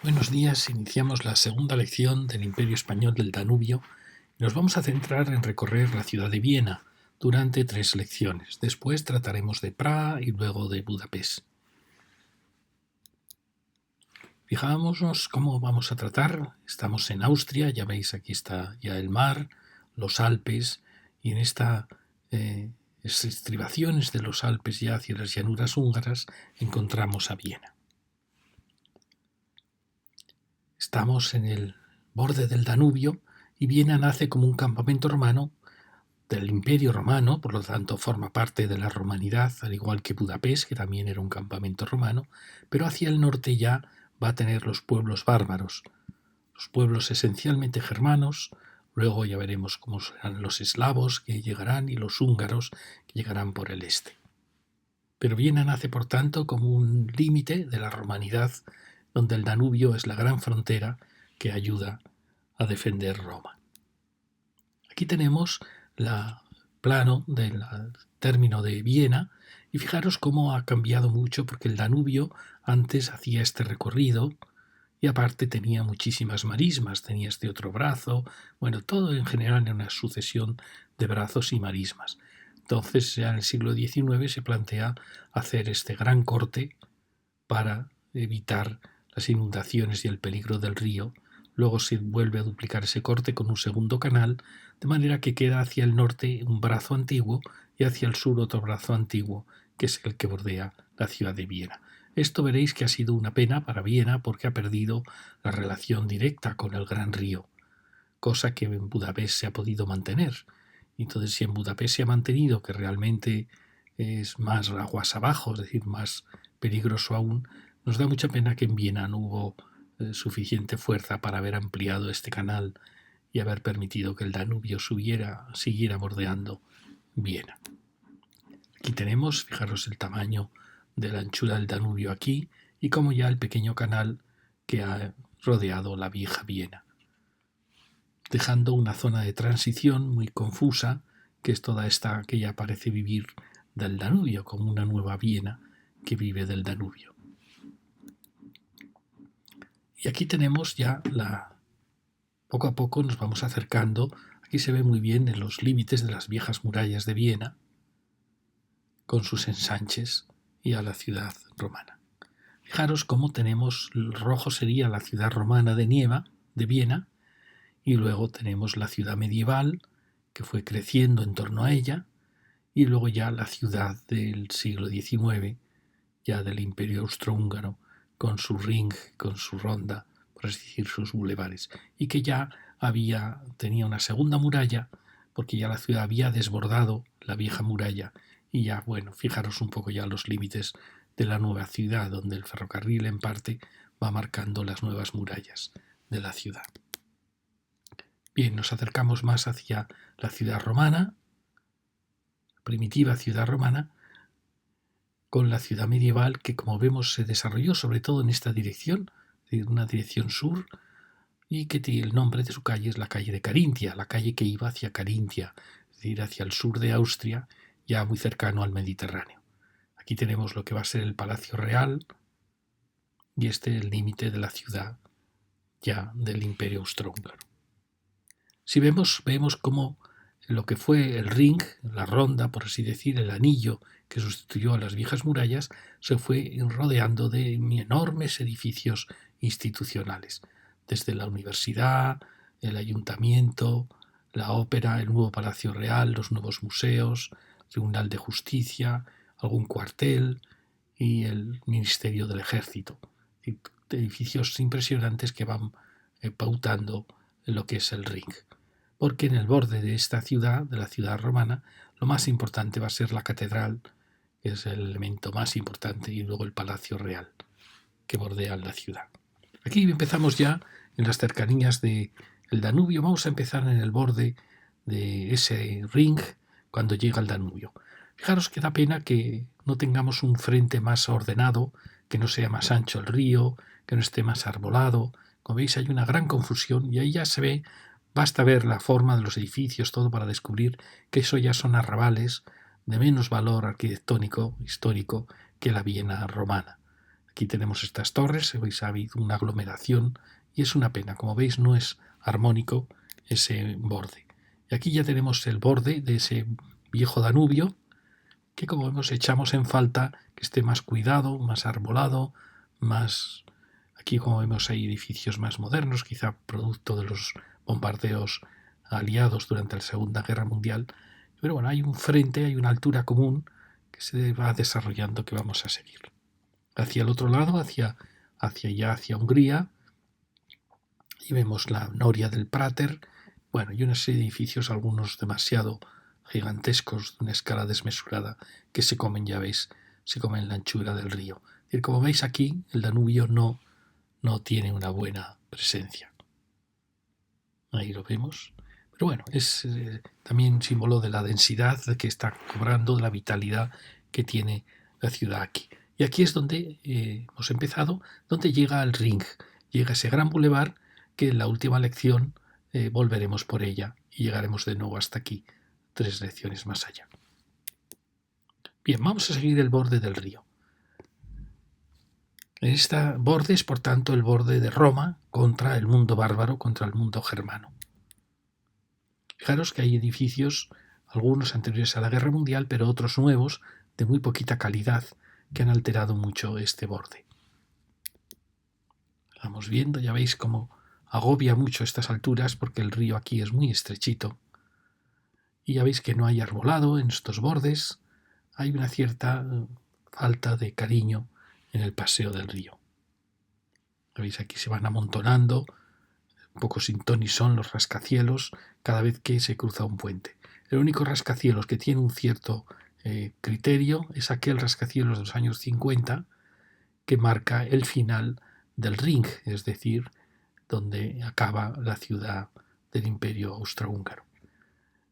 Buenos días, iniciamos la segunda lección del Imperio Español del Danubio y nos vamos a centrar en recorrer la ciudad de Viena durante 3 lecciones. Después trataremos de Praga y luego de Budapest. Fijámonos cómo vamos a tratar. Estamos en Austria, ya veis aquí está ya el mar, los Alpes y en estas estribaciones de los Alpes ya hacia las llanuras húngaras encontramos a Viena. Estamos en el borde del Danubio y Viena nace como un campamento romano del Imperio Romano, por lo tanto forma parte de la romanidad, al igual que Budapest, que también era un campamento romano, pero hacia el norte ya va a tener los pueblos bárbaros, los pueblos esencialmente germanos, luego ya veremos cómo serán los eslavos que llegarán y los húngaros que llegarán por el este. Pero Viena nace, por tanto, como un límite de la romanidad, donde el Danubio es la gran frontera que ayuda a defender Roma. Aquí tenemos el plano del término de Viena y fijaros cómo ha cambiado mucho, porque el Danubio antes hacía este recorrido y aparte tenía muchísimas marismas, tenía este otro brazo, bueno, todo en general en una sucesión de brazos y marismas. Entonces ya en el siglo XIX se plantea hacer este gran corte para evitar las inundaciones y el peligro del río. Luego se vuelve a duplicar ese corte con un segundo canal, de manera que queda hacia el norte un brazo antiguo y hacia el sur otro brazo antiguo, que es el que bordea la ciudad de Viena. Esto veréis que ha sido una pena para Viena porque ha perdido la relación directa con el gran río, cosa que en Budapest se ha podido mantener. Entonces, si en Budapest se ha mantenido, que realmente es más aguas abajo, es decir, más peligroso aún, nos da mucha pena que en Viena no hubo suficiente fuerza para haber ampliado este canal y haber permitido que el Danubio siguiera bordeando Viena. Aquí tenemos, fijaros el tamaño de la anchura del Danubio aquí y como ya el pequeño canal que ha rodeado la vieja Viena, dejando una zona de transición muy confusa, que es toda esta que ya parece vivir del Danubio, como una nueva Viena que vive del Danubio. Y aquí tenemos ya poco a poco nos vamos acercando. Aquí se ve muy bien en los límites de las viejas murallas de Viena, con sus ensanches, y a la ciudad romana. Fijaros cómo tenemos, el rojo sería la ciudad romana de Nieva, de Viena, y luego tenemos la ciudad medieval, que fue creciendo en torno a ella, y luego ya la ciudad del siglo XIX, ya del Imperio Austrohúngaro, con su ring, con su ronda, por así decir, sus bulevares, y que ya tenía una segunda muralla, porque ya la ciudad había desbordado la vieja muralla, y ya, bueno, fijaros un poco ya los límites de la nueva ciudad, donde el ferrocarril en parte va marcando las nuevas murallas de la ciudad. Bien, nos acercamos más hacia la ciudad romana, primitiva ciudad romana, con la ciudad medieval que, como vemos, se desarrolló sobre todo en esta dirección, una dirección sur, y que el nombre de su calle es la calle de Carintia, la calle que iba hacia Carintia, es decir, hacia el sur de Austria, ya muy cercano al Mediterráneo. Aquí tenemos lo que va a ser el Palacio Real y este el límite de la ciudad ya del Imperio Austrohúngaro. Si vemos cómo lo que fue el ring, la ronda, por así decir, el anillo que sustituyó a las viejas murallas, se fue rodeando de enormes edificios institucionales, desde la universidad, el ayuntamiento, la ópera, el nuevo Palacio Real, los nuevos museos, el Tribunal de Justicia, algún cuartel y el Ministerio del Ejército. Edificios impresionantes que van pautando lo que es el ring. Porque en el borde de esta ciudad, de la ciudad romana, lo más importante va a ser la catedral, que es el elemento más importante, y luego el Palacio Real, que bordean la ciudad. Aquí empezamos ya en las cercanías del Danubio. Vamos a empezar en el borde de ese ring cuando llega el Danubio. Fijaros que da pena que no tengamos un frente más ordenado, que no sea más ancho el río, que no esté más arbolado. Como veis, hay una gran confusión y ahí ya se ve. Basta ver la forma de los edificios, todo para descubrir que eso ya son arrabales de menos valor arquitectónico, histórico, que la Viena romana. Aquí tenemos estas torres, veis, ha habido una aglomeración y es una pena. Como veis, no es armónico ese borde. Y aquí ya tenemos el borde de ese viejo Danubio, que como vemos echamos en falta que esté más cuidado, más arbolado, más... Aquí como vemos hay edificios más modernos, quizá producto de los bombardeos aliados durante la Segunda Guerra Mundial. Pero bueno, hay un frente, hay una altura común que se va desarrollando que vamos a seguir. Hacia el otro lado, hacia Hungría, y vemos la noria del Prater, bueno, y una serie de edificios, algunos demasiado gigantescos, de una escala desmesurada, que se comen, ya veis, se comen la anchura del río. Es decir, como veis aquí, el Danubio no tiene una buena presencia. Ahí lo vemos. Pero bueno, es también un símbolo de la densidad que está cobrando, de la vitalidad que tiene la ciudad aquí. Y aquí es donde hemos empezado, donde llega el Ring, llega ese gran bulevar que en la última lección volveremos por ella y llegaremos de nuevo hasta aquí, 3 lecciones más allá. Bien, vamos a seguir el borde del río. Este borde es, por tanto, el borde de Roma contra el mundo bárbaro, contra el mundo germano. Fijaros que hay edificios, algunos anteriores a la Guerra Mundial, pero otros nuevos, de muy poquita calidad, que han alterado mucho este borde. Vamos viendo, ya veis cómo agobia mucho estas alturas, porque el río aquí es muy estrechito. Y ya veis que no hay arbolado en estos bordes, hay una cierta falta de cariño en el paseo del río. Ya veis, aquí se van amontonando, un poco sin ton ni son los rascacielos cada vez que se cruza un puente. El único rascacielos que tiene un cierto criterio es aquel rascacielos de los años 50 que marca el final del Ring, es decir, donde acaba la ciudad del Imperio Austrohúngaro.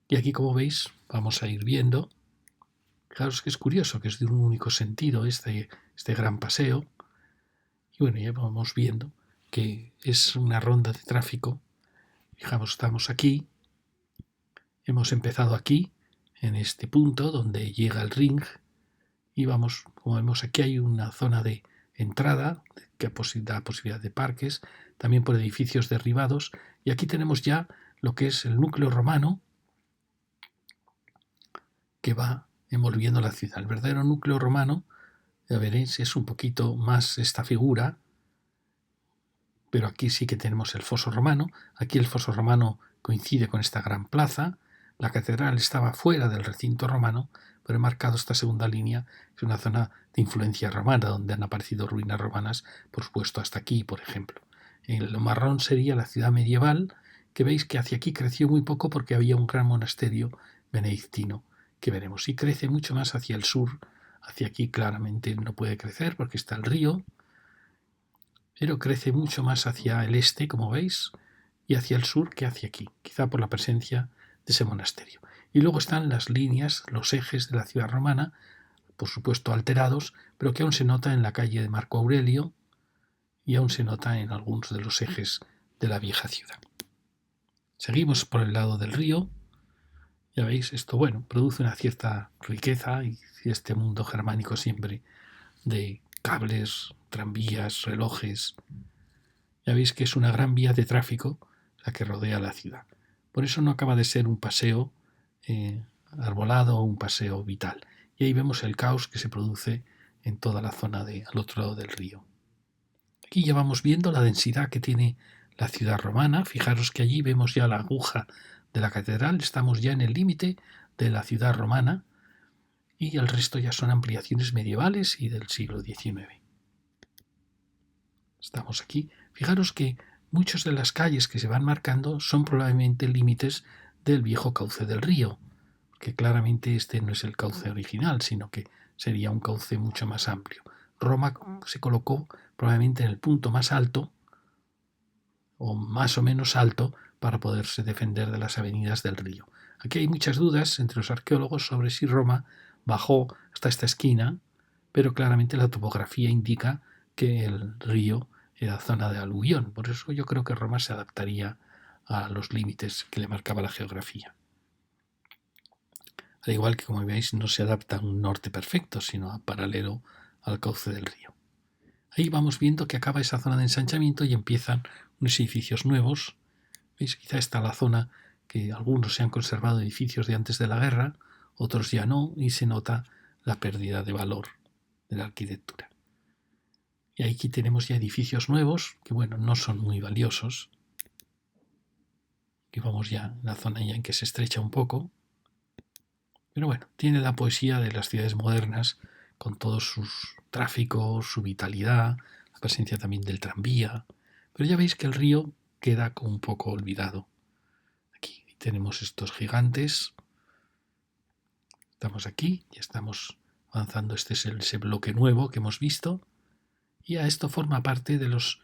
Y aquí, como veis, vamos a ir viendo. Claro, es que es curioso que es de un único sentido este gran paseo. Y bueno, ya vamos viendo que es una ronda de tráfico. Fijamos, estamos aquí, hemos empezado aquí, en este punto donde llega el Ring, y vamos, como vemos aquí hay una zona de entrada que da posibilidad de parques, también por edificios derribados, y aquí tenemos ya lo que es el núcleo romano que va envolviendo la ciudad. El verdadero núcleo romano, ya veréis, es un poquito más esta figura, pero aquí sí que tenemos el foso romano. Aquí el foso romano coincide con esta gran plaza. La catedral estaba fuera del recinto romano, pero he marcado esta segunda línea, que es una zona de influencia romana, donde han aparecido ruinas romanas, por supuesto, hasta aquí, por ejemplo. Lo marrón sería la ciudad medieval, que veis que hacia aquí creció muy poco porque había un gran monasterio benedictino, que veremos. Y crece mucho más hacia el sur. Hacia aquí claramente no puede crecer porque está el río, pero crece mucho más hacia el este, como veis, y hacia el sur que hacia aquí, quizá por la presencia de ese monasterio. Y luego están las líneas, los ejes de la ciudad romana, por supuesto alterados, pero que aún se nota en la calle de Marco Aurelio y aún se nota en algunos de los ejes de la vieja ciudad. Seguimos por el lado del río. Ya veis, esto, bueno, produce una cierta riqueza y este mundo germánico siempre de cables, tranvías, relojes. Ya veis que es una gran vía de tráfico la que rodea la ciudad. Por eso no acaba de ser un paseo arbolado o un paseo vital. Y ahí vemos el caos que se produce en toda la zona al otro lado del río. Aquí ya vamos viendo la densidad que tiene la ciudad romana. Fijaros que allí vemos ya la aguja de la catedral. Estamos ya en el límite de la ciudad romana y el resto ya son ampliaciones medievales y del siglo XIX. Estamos aquí. Fijaros que muchas de las calles que se van marcando son probablemente límites del viejo cauce del río, porque claramente este no es el cauce original, sino que sería un cauce mucho más amplio. Roma se colocó probablemente en el punto más alto, o más o menos alto, para poderse defender de las avenidas del río. Aquí hay muchas dudas entre los arqueólogos sobre si Roma bajó hasta esta esquina, pero claramente la topografía indica que el río era zona de aluvión. Por eso yo creo que Roma se adaptaría a los límites que le marcaba la geografía. Al igual que, como veis, no se adapta a un norte perfecto, sino a paralelo al cauce del río. Ahí vamos viendo que acaba esa zona de ensanchamiento y empiezan unos edificios nuevos. ¿Veis? Quizá está la zona que algunos se han conservado edificios de antes de la guerra, otros ya no, y se nota la pérdida de valor de la arquitectura. Y aquí tenemos ya edificios nuevos, que bueno, no son muy valiosos. Aquí vamos ya en la zona ya en que se estrecha un poco. Pero bueno, tiene la poesía de las ciudades modernas, con todos sus tráficos, su vitalidad, la presencia también del tranvía. Pero ya veis que el río queda como un poco olvidado. Aquí tenemos estos gigantes. Estamos aquí, ya estamos avanzando. Este es ese bloque nuevo que hemos visto. Y a esto forma parte de los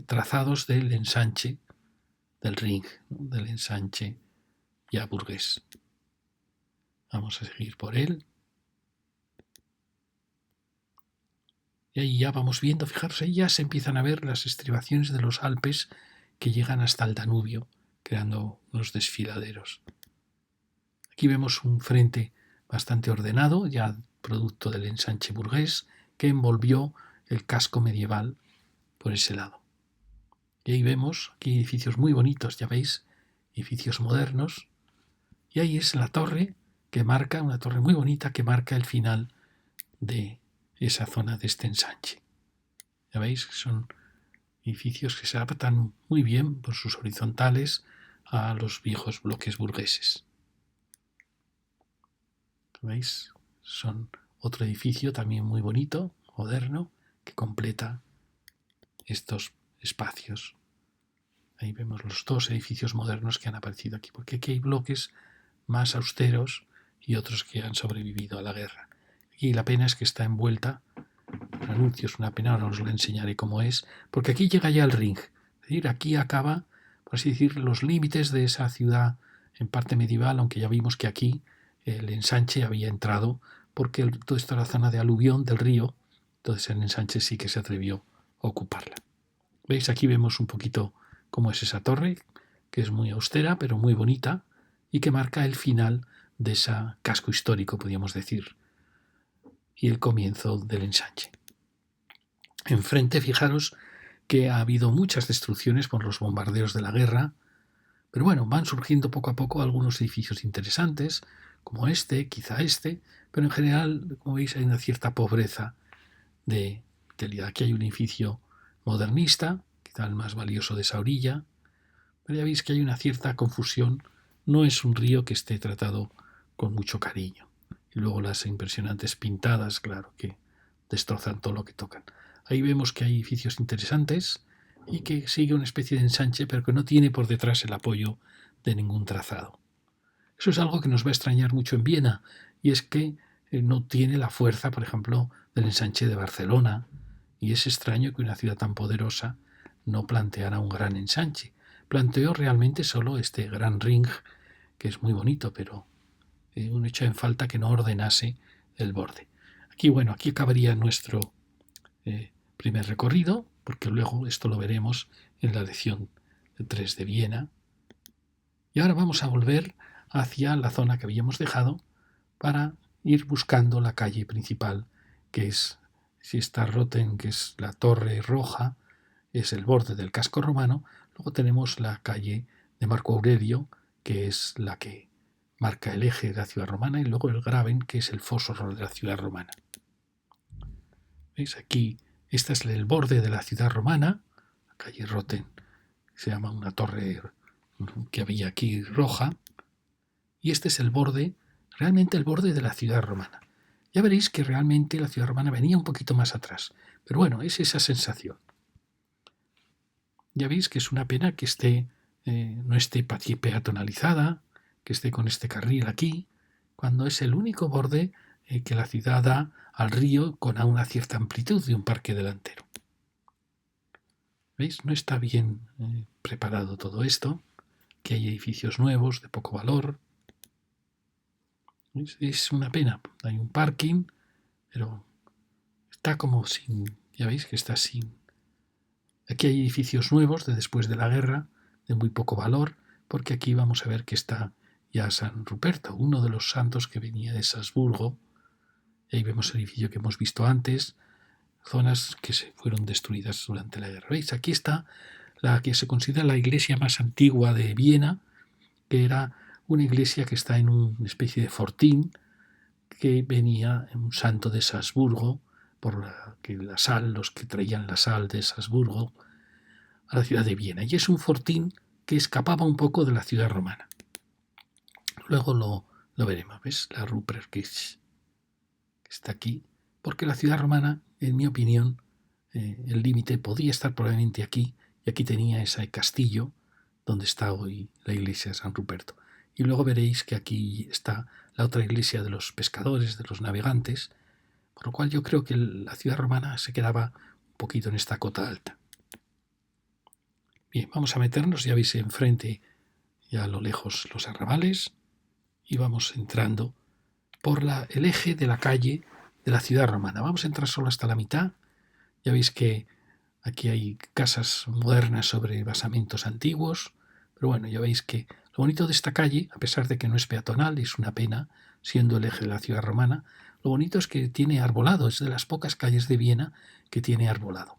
trazados del ensanche del ring, ¿no? Del ensanche ya burgués. Vamos a seguir por él. Y ahí ya vamos viendo, fijaros, ahí ya se empiezan a ver las estribaciones de los Alpes que llegan hasta el Danubio, creando unos desfiladeros. Aquí vemos un frente bastante ordenado, ya producto del ensanche burgués, que envolvió el casco medieval por ese lado. Y ahí vemos aquí edificios muy bonitos, ya veis, edificios modernos. Y ahí es la torre que marca, una torre muy bonita que marca el final de esa zona de este ensanche. Ya veis que son edificios que se adaptan muy bien por sus horizontales a los viejos bloques burgueses. ¿Veis? Son otro edificio también muy bonito, moderno, que completa estos espacios. Ahí vemos los dos edificios modernos que han aparecido aquí, porque aquí hay bloques más austeros y otros que han sobrevivido a la guerra. Y la pena es que está envuelta en anuncios, una pena, ahora os lo enseñaré cómo es, porque aquí llega ya el ring. Es decir, aquí acaba, por así decir, los límites de esa ciudad en parte medieval, aunque ya vimos que aquí el ensanche había entrado, porque todo esto era zona de aluvión del río, entonces el ensanche sí que se atrevió a ocuparla. ¿Veis? Aquí vemos un poquito cómo es esa torre, que es muy austera, pero muy bonita, y que marca el final de ese casco histórico, podríamos decir, y el comienzo del ensanche. Enfrente, fijaros que ha habido muchas destrucciones por los bombardeos de la guerra, pero bueno, van surgiendo poco a poco algunos edificios interesantes, como este, quizá este, pero en general, como veis, hay una cierta pobreza de calidad. Aquí hay un edificio modernista, quizá el más valioso de esa orilla, pero ya veis que hay una cierta confusión. No es un río que esté tratado con mucho cariño. Y luego las impresionantes pintadas, claro, que destrozan todo lo que tocan. Ahí vemos que hay edificios interesantes y que sigue una especie de ensanche, pero que no tiene por detrás el apoyo de ningún trazado. Eso es algo que nos va a extrañar mucho en Viena, y es que no tiene la fuerza, por ejemplo, del ensanche de Barcelona, y es extraño que una ciudad tan poderosa no planteara un gran ensanche. Planteó realmente solo este gran ring, que es muy bonito, pero uno echa en falta que no ordenase el borde. Aquí, bueno, aquí acabaría nuestro primer recorrido, porque luego esto lo veremos en la lección 3 de Viena. Y ahora vamos a volver hacia la zona que habíamos dejado para ir buscando la calle principal, que es, si está Roten, que es la Torre Roja, es el borde del casco romano. Luego tenemos la calle de Marco Aurelio, que es la que marca el eje de la ciudad romana, y luego el Graben, que es el foso de la ciudad romana. ¿Veis? Aquí, este es el borde de la ciudad romana, la calle Roten, se llama una torre que había aquí roja, y este es el borde, realmente el borde de la ciudad romana. Ya veréis que realmente la ciudad romana venía un poquito más atrás, pero bueno, es esa sensación. Ya veis que es una pena que no esté peatonalizada, que esté con este carril aquí, cuando es el único borde que la ciudad da al río con una cierta amplitud de un parque delantero. ¿Veis? No está bien preparado todo esto, que hay edificios nuevos de poco valor. ¿Veis? Es una pena. Hay un parking, pero está como sin... Ya veis que está sin... Aquí hay edificios nuevos de después de la guerra, de muy poco valor, porque aquí vamos a ver que está ya San Ruperto, uno de los santos que venía de Salzburgo. Y ahí vemos el edificio que hemos visto antes, zonas que se fueron destruidas durante la guerra. ¿Veis? Aquí está la que se considera la iglesia más antigua de Viena, que era una iglesia que está en una especie de fortín, que venía un santo de Salzburgo, los que traían la sal de Salzburgo a la ciudad de Viena. Y es un fortín que escapaba un poco de la ciudad romana. Luego lo veremos, ¿ves? La Ruperkirche, que está aquí, porque la ciudad romana, en mi opinión, el límite podía estar probablemente aquí, y aquí tenía ese castillo donde está hoy la iglesia de San Ruperto. Y luego veréis que aquí está la otra iglesia de los pescadores, de los navegantes, por lo cual yo creo que la ciudad romana se quedaba un poquito en esta cota alta. Bien, vamos a meternos, ya veis enfrente, ya a lo lejos, los arrabales, y vamos entrando por el eje de la calle de la ciudad romana. Vamos a entrar solo hasta la mitad. Ya veis que aquí hay casas modernas sobre basamentos antiguos, pero bueno, ya veis que lo bonito de esta calle, a pesar de que no es peatonal, es una pena, siendo el eje de la ciudad romana, lo bonito es que tiene arbolado, es de las pocas calles de Viena que tiene arbolado.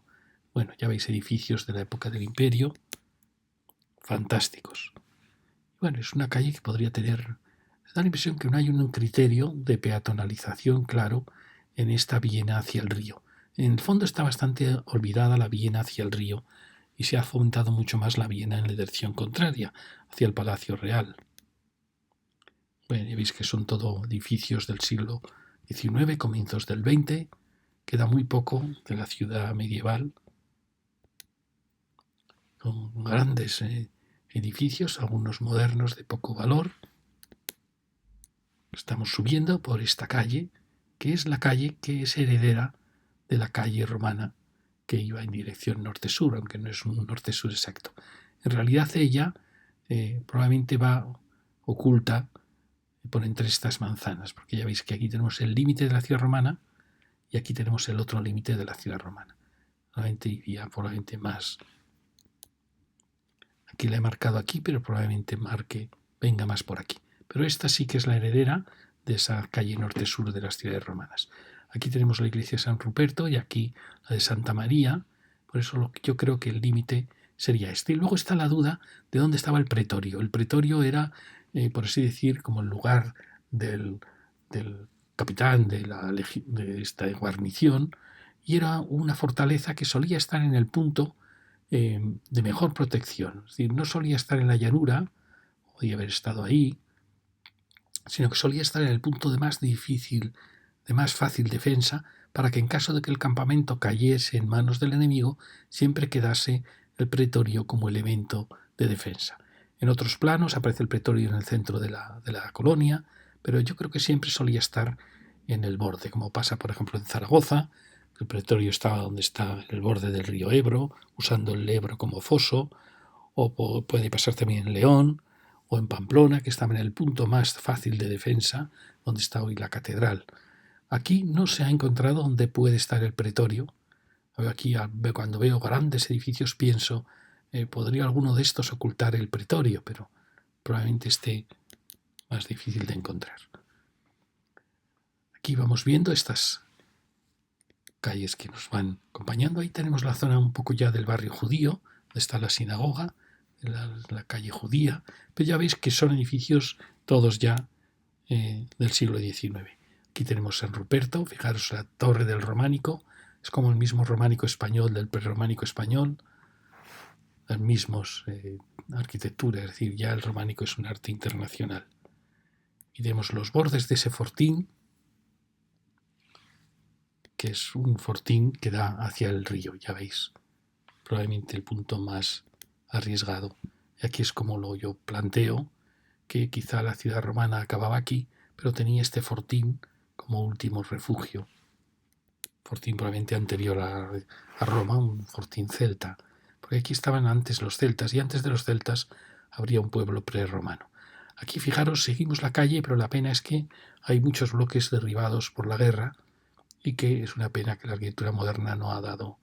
Bueno, ya veis edificios de la época del Imperio, fantásticos. Bueno, es una calle que podría tener, da la impresión que no hay un criterio de peatonalización claro en esta Viena hacia el río. En el fondo está bastante olvidada la Viena hacia el río y se ha fomentado mucho más la Viena en la dirección contraria, hacia el Palacio Real. Bueno, ya veis que son todo edificios del siglo XIX, comienzos del XX, queda muy poco de la ciudad medieval, con grandes edificios, algunos modernos de poco valor. Estamos subiendo por esta calle, que es la calle que es heredera de la calle romana que iba en dirección norte-sur, aunque no es un norte-sur exacto. En realidad ella probablemente va oculta por entre estas manzanas, porque ya veis que aquí tenemos el límite de la ciudad romana y aquí tenemos el otro límite de la ciudad romana. Probablemente iría probablemente más. Aquí la he marcado aquí, pero probablemente venga más por aquí. Pero esta sí que es la heredera de esa calle norte-sur de las ciudades romanas. Aquí tenemos la iglesia de San Ruperto y aquí la de Santa María. Por eso yo creo que el límite sería este. Y luego está la duda de dónde estaba el pretorio. El pretorio era, por así decir, como el lugar del capitán de esta guarnición, y era una fortaleza que solía estar en el punto de mejor protección. Es decir, no solía estar en la llanura, podía haber estado ahí, sino que solía estar en el punto de más difícil, de más fácil defensa, para que en caso de que el campamento cayese en manos del enemigo, siempre quedase el pretorio como elemento de defensa. En otros planos aparece el pretorio en el centro de la colonia, pero yo creo que siempre solía estar en el borde, como pasa, por ejemplo, en Zaragoza. El pretorio estaba donde está el borde del río Ebro, usando el Ebro como foso, o puede pasar también en León, o en Pamplona, que estaba en el punto más fácil de defensa, donde está hoy la catedral. Aquí no se ha encontrado dónde puede estar el pretorio. Aquí, cuando veo grandes edificios, pienso, podría alguno de estos ocultar el pretorio, pero probablemente esté más difícil de encontrar. Aquí vamos viendo estas calles que nos van acompañando. Ahí tenemos la zona un poco ya del barrio judío, donde está la sinagoga, la calle judía, pero ya veis que son edificios todos ya del siglo XIX. Aquí tenemos San Ruperto, fijaros la torre del románico, es como el mismo románico español del prerrománico español, las mismas arquitectura, es decir, ya el románico es un arte internacional. Y tenemos los bordes de ese fortín, que es un fortín que da hacia el río, ya veis, probablemente el punto más arriesgado. Y aquí es como yo planteo, que quizá la ciudad romana acababa aquí, pero tenía este fortín como último refugio. Fortín probablemente anterior a Roma, un fortín celta, porque aquí estaban antes los celtas, y antes de los celtas habría un pueblo prerromano. Aquí, fijaros, seguimos la calle, pero la pena es que hay muchos bloques derribados por la guerra, y que es una pena que la arquitectura moderna no ha dado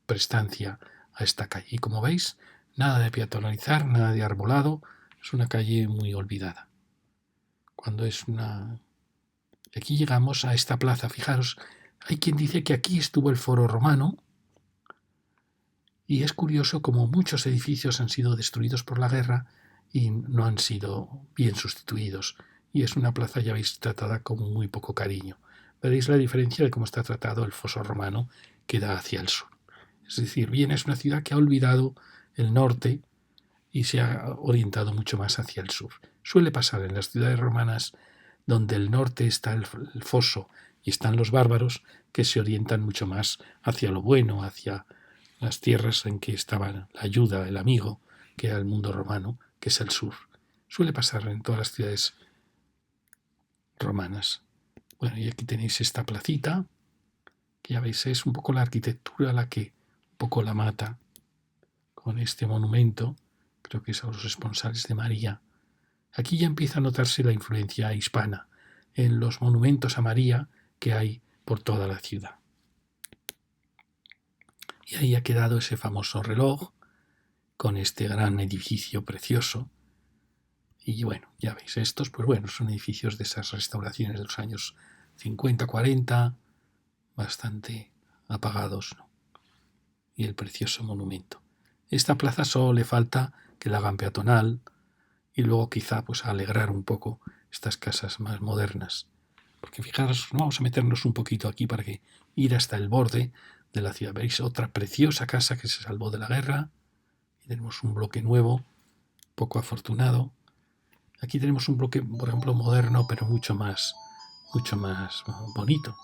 prestancia a esta calle. Y como veis, nada de peatonalizar, nada de arbolado, es una calle muy olvidada. Aquí llegamos a esta plaza, fijaros, Hay quien dice que aquí estuvo el Foro Romano, y es curioso como muchos edificios han sido destruidos por la guerra y no han sido bien sustituidos. Y es una plaza, ya veis, tratada con muy poco cariño. Veréis la diferencia de cómo está tratado el foso romano que da hacia el sur. Es decir, Viena es una ciudad que ha olvidado el norte y se ha orientado mucho más hacia el sur. Suele pasar en las ciudades romanas donde el norte está el foso y están los bárbaros, que se orientan mucho más hacia lo bueno, hacia las tierras en que estaba la ayuda, el amigo, que era el mundo romano, que es el sur. Suele pasar en todas las ciudades romanas. Bueno, y aquí tenéis esta placita, que ya veis, es un poco la arquitectura la que un poco la mata con este monumento, creo que es a los esponsales de María. Aquí ya empieza a notarse la influencia hispana en los monumentos a María que hay por toda la ciudad. Y ahí ha quedado ese famoso reloj con este gran edificio precioso. Y bueno, ya veis, estos, pues bueno, son edificios de esas restauraciones de los años 50, 40, bastante apagados, ¿no? Y el precioso monumento. Esta plaza solo le falta que la hagan peatonal y luego quizá pues alegrar un poco estas casas más modernas. Porque fijaros, vamos a meternos un poquito aquí para que ir hasta el borde de la ciudad. Veis otra preciosa casa que se salvó de la guerra. Y tenemos un bloque nuevo, poco afortunado. Aquí tenemos un bloque, por ejemplo, moderno, pero mucho más bonito.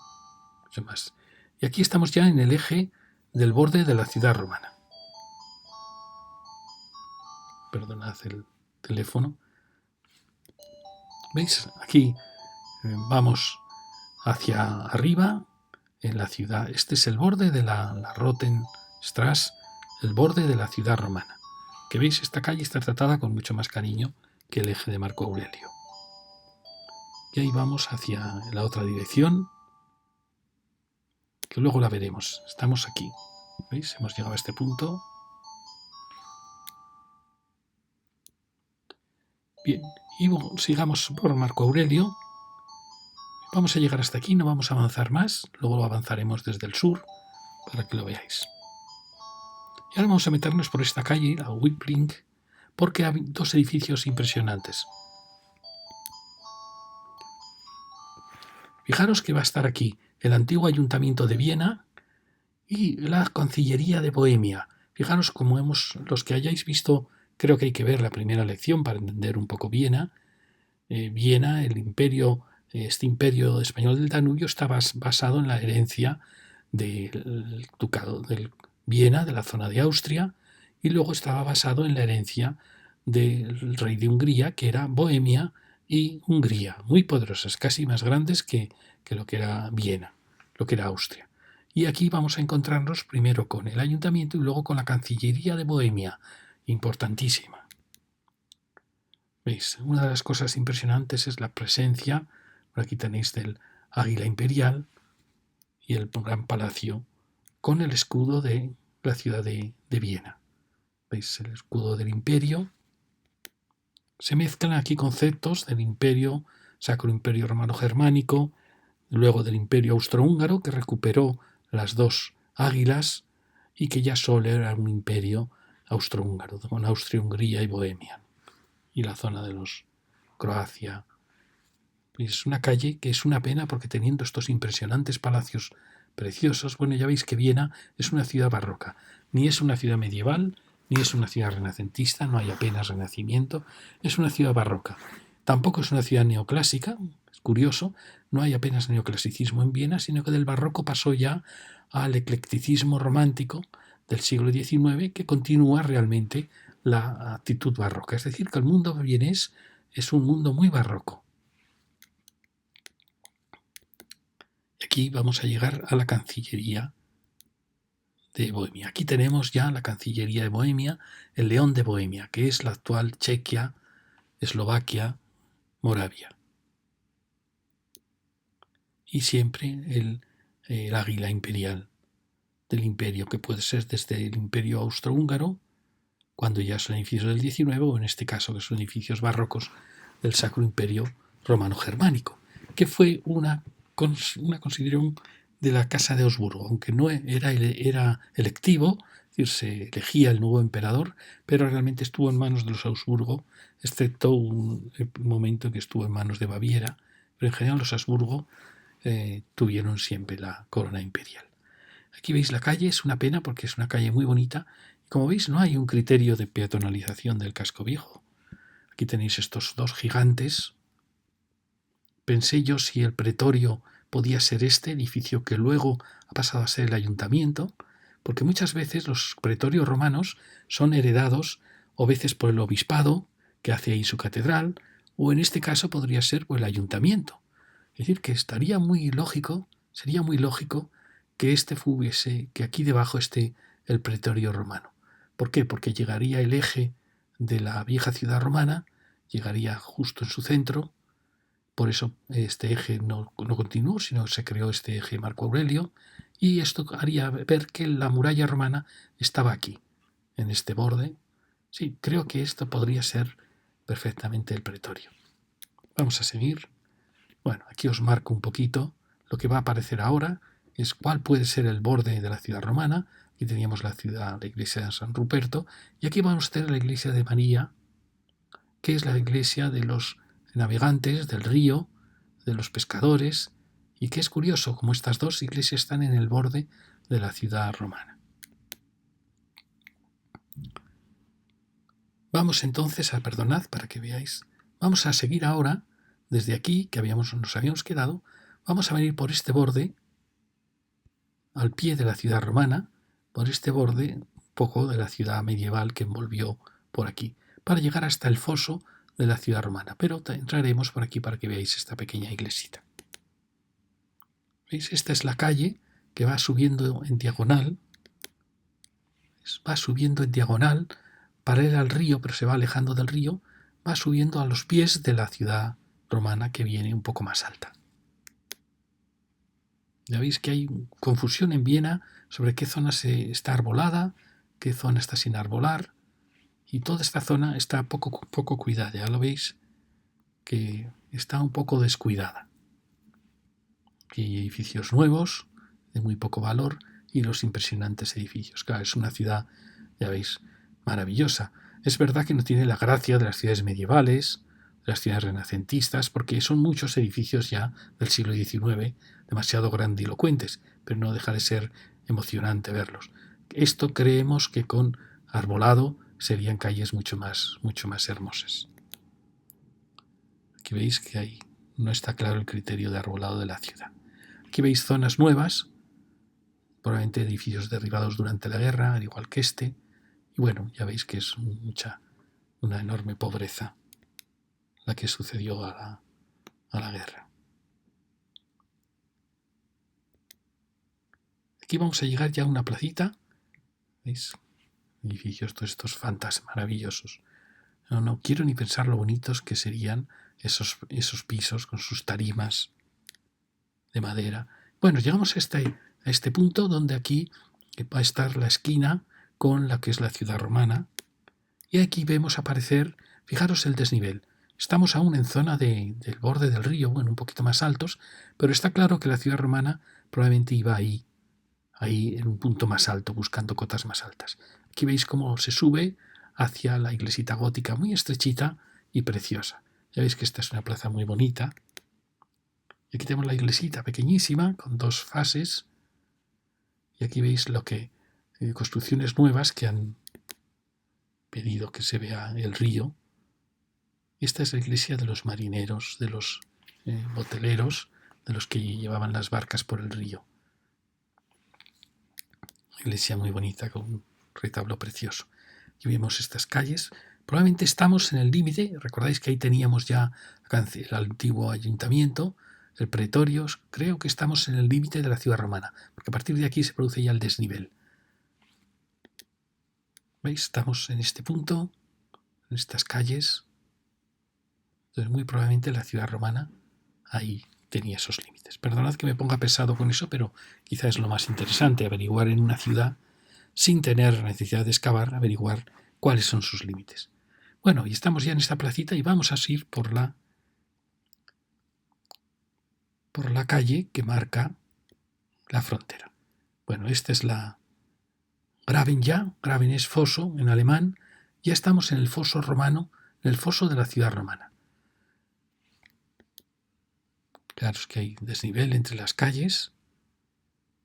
Mucho más. Y aquí estamos ya en el eje del borde de la ciudad romana. Perdonad el teléfono. ¿Veis? Aquí vamos hacia arriba en la ciudad. Este es el borde de la Rotenstraße, el borde de la ciudad romana. Que veis, esta calle está tratada con mucho más cariño que el eje de Marco Aurelio. Y ahí vamos hacia la otra dirección, que luego la veremos. Estamos aquí. ¿Veis? Hemos llegado a este punto. Bien, y sigamos por Marco Aurelio. Vamos a llegar hasta aquí, no vamos a avanzar más. Luego lo avanzaremos desde el sur para que lo veáis. Y ahora vamos a meternos por esta calle, la Wippling, porque hay dos edificios impresionantes. Fijaros que va a estar aquí el antiguo ayuntamiento de Viena y la Cancillería de Bohemia. Fijaros como los que hayáis visto, creo que hay que ver la primera lección para entender un poco Viena. Viena, el imperio, este imperio español del Danubio, estaba basado en la herencia del ducado de Viena, de la zona de Austria, y luego estaba basado en la herencia del rey de Hungría, que era Bohemia y Hungría, muy poderosas, casi más grandes que lo que era Viena, lo que era Austria. Y aquí vamos a encontrarnos primero con el ayuntamiento y luego con la Cancillería de Bohemia, importantísima. ¿Veis? Una de las cosas impresionantes es la presencia, por aquí tenéis del águila imperial y el gran palacio con el escudo de la ciudad de Viena. ¿Veis? El escudo del imperio. Se mezclan aquí conceptos del imperio, Sacro Imperio Romano Germánico, luego del imperio austrohúngaro, que recuperó las dos águilas y que ya solo era un imperio austrohúngaro, con Austria, Hungría y Bohemia, y la zona de los Croacia. Es una calle que es una pena porque teniendo estos impresionantes palacios preciosos, bueno, ya veis que Viena es una ciudad barroca, ni es una ciudad medieval, ni es una ciudad renacentista, no hay apenas renacimiento, es una ciudad barroca. Tampoco es una ciudad neoclásica, es curioso, no hay apenas neoclasicismo en Viena, sino que del barroco pasó ya al eclecticismo romántico del siglo XIX, que continúa realmente la actitud barroca. Es decir, que el mundo vienés es un mundo muy barroco. Aquí vamos a llegar a la Cancillería de Bohemia. Aquí tenemos ya la Cancillería de Bohemia, el León de Bohemia, que es la actual Chequia, Eslovaquia, Moravia. Y siempre el águila imperial del imperio, que puede ser desde el imperio austrohúngaro, cuando ya son edificios del XIX, o en este caso que son edificios barrocos del Sacro Imperio Romano Germánico, que fue una consideración de la Casa de Augsburgo, aunque no era electivo, es decir, se elegía el nuevo emperador, pero realmente estuvo en manos de los Augsburgo, excepto un momento que estuvo en manos de Baviera, pero en general los Habsburgo tuvieron siempre la corona imperial. Aquí veis la calle, es una pena porque es una calle muy bonita. Como veis, no hay un criterio de peatonalización del casco viejo. Aquí tenéis estos dos gigantes. Pensé yo si el pretorio podía ser este edificio que luego ha pasado a ser el ayuntamiento, porque muchas veces los pretorios romanos son heredados o veces por el obispado, que hace ahí su catedral, o en este caso podría ser por el ayuntamiento. Es decir, que sería muy lógico que aquí debajo esté el pretorio romano. ¿Por qué? Porque llegaría el eje de la vieja ciudad romana, llegaría justo en su centro. Por eso este eje no continuó, sino se creó este eje Marco Aurelio, y esto haría ver que la muralla romana estaba aquí, en este borde. Sí, creo que esto podría ser perfectamente el pretorio. Vamos a seguir. Bueno, aquí os marco un poquito. Lo que va a aparecer ahora es cuál puede ser el borde de la ciudad romana. Aquí teníamos la iglesia de San Ruperto, y aquí vamos a tener la iglesia de María, que es la iglesia de los navegantes del río, de los pescadores, y que es curioso como estas dos iglesias están en el borde de la ciudad romana. Vamos entonces perdonad para que veáis, vamos a seguir ahora desde aquí, que nos habíamos quedado, vamos a venir por este borde, al pie de la ciudad romana, por este borde un poco de la ciudad medieval que envolvió por aquí, para llegar hasta el foso de la ciudad romana. Pero entraremos por aquí para que veáis esta pequeña iglesita. ¿Veis? Esta es la calle que va subiendo en diagonal. Va subiendo en diagonal para ir al río, pero se va alejando del río. Va subiendo a los pies de la ciudad romana que viene un poco más alta. Ya veis que hay confusión en Viena sobre qué zona está arbolada, qué zona está sin arbolar. Y toda esta zona está poco cuidada. Ya lo veis que está un poco descuidada. Aquí hay edificios nuevos, de muy poco valor, y los impresionantes edificios. Claro, es una ciudad, ya veis, maravillosa. Es verdad que no tiene la gracia de las ciudades medievales, de las ciudades renacentistas, porque son muchos edificios ya del siglo XIX, demasiado grandilocuentes, pero no deja de ser emocionante verlos. Esto creemos que con arbolado serían calles mucho más hermosas. Aquí veis que ahí no está claro el criterio de arbolado de la ciudad. Aquí veis zonas nuevas, probablemente edificios derribados durante la guerra, al igual que este. Y bueno, ya veis que es una enorme pobreza la que sucedió a la guerra. Aquí vamos a llegar ya a una placita. ¿Veis? Edificios, todos estos fantasmas maravillosos. No quiero ni pensar lo bonitos que serían esos pisos con sus tarimas de madera. Bueno, llegamos a este punto donde aquí va a estar la esquina con la que es la ciudad romana. Y aquí vemos aparecer, fijaros el desnivel. Estamos aún en zona del borde del río, bueno, un poquito más altos, pero está claro que la ciudad romana probablemente iba ahí en un punto más alto, buscando cotas más altas. Aquí veis cómo se sube hacia la iglesita gótica, muy estrechita y preciosa. Ya veis que esta es una plaza muy bonita. Y aquí tenemos la iglesita pequeñísima, con dos fases. Y aquí veis construcciones nuevas que han pedido que se vea el río. Esta es la iglesia de los marineros, de los boteleros, de los que llevaban las barcas por el río. Iglesia muy bonita, con un retablo precioso. Aquí vemos estas calles. Probablemente estamos en el límite. Recordáis que ahí teníamos ya el antiguo ayuntamiento, el pretorio. Creo que estamos en el límite de la ciudad romana, porque a partir de aquí se produce ya el desnivel. ¿Veis? Estamos en este punto, en estas calles. Entonces, muy probablemente la ciudad romana ahí tenía esos límites. Perdonad que me ponga pesado con eso, pero quizá es lo más interesante, averiguar en una ciudad, sin tener necesidad de excavar, averiguar cuáles son sus límites. Bueno, y estamos ya en esta placita y vamos a ir por la calle que marca la frontera. Bueno, esta es la Graben ya, Graben es foso en alemán, ya estamos en el foso romano, en el foso de la ciudad romana. Claro, es que hay desnivel entre las calles,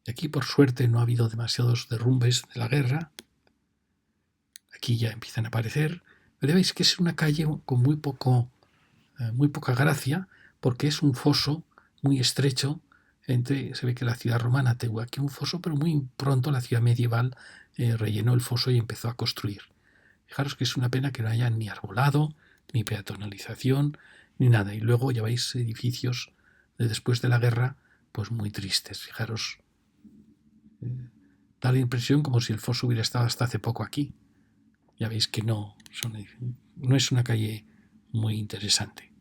y aquí por suerte no ha habido demasiados derrumbes de la guerra. Aquí ya empiezan a aparecer, pero veis que es una calle con muy poca gracia, porque es un foso muy estrecho. Se ve que la ciudad romana tuvo aquí un foso, pero muy pronto la ciudad medieval rellenó el foso y empezó a construir. Fijaros que es una pena que no haya ni arbolado, ni peatonalización, ni nada. Y luego ya veis edificios de después de la guerra, pues muy tristes. Fijaros, da la impresión como si el foso hubiera estado hasta hace poco aquí. Ya veis que no es una calle muy interesante.